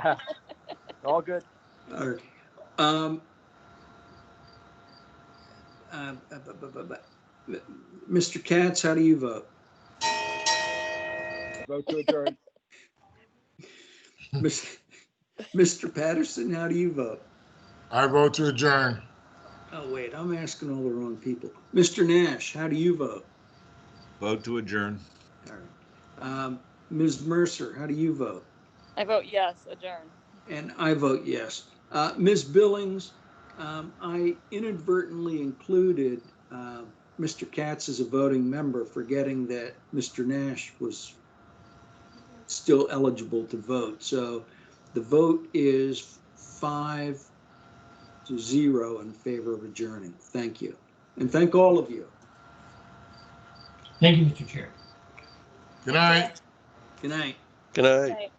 All good. All right. Mr. Katz, how do you vote? Vote to adjourn. Mr. Patterson, how do you vote? I vote to adjourn. Oh, wait, I'm asking all the wrong people. Mr. Nash, how do you vote? Vote to adjourn. All right. Ms. Mercer, how do you vote? I vote yes, adjourn. And I vote yes. Ms. Billings, I inadvertently included Mr. Katz as a voting member, forgetting that Mr. Nash was still eligible to vote. So the vote is 5-2 to 0 in favor of adjourning. Thank you. And thank all of you. Thank you, Mr. Chair. Good night. Good night. Good night.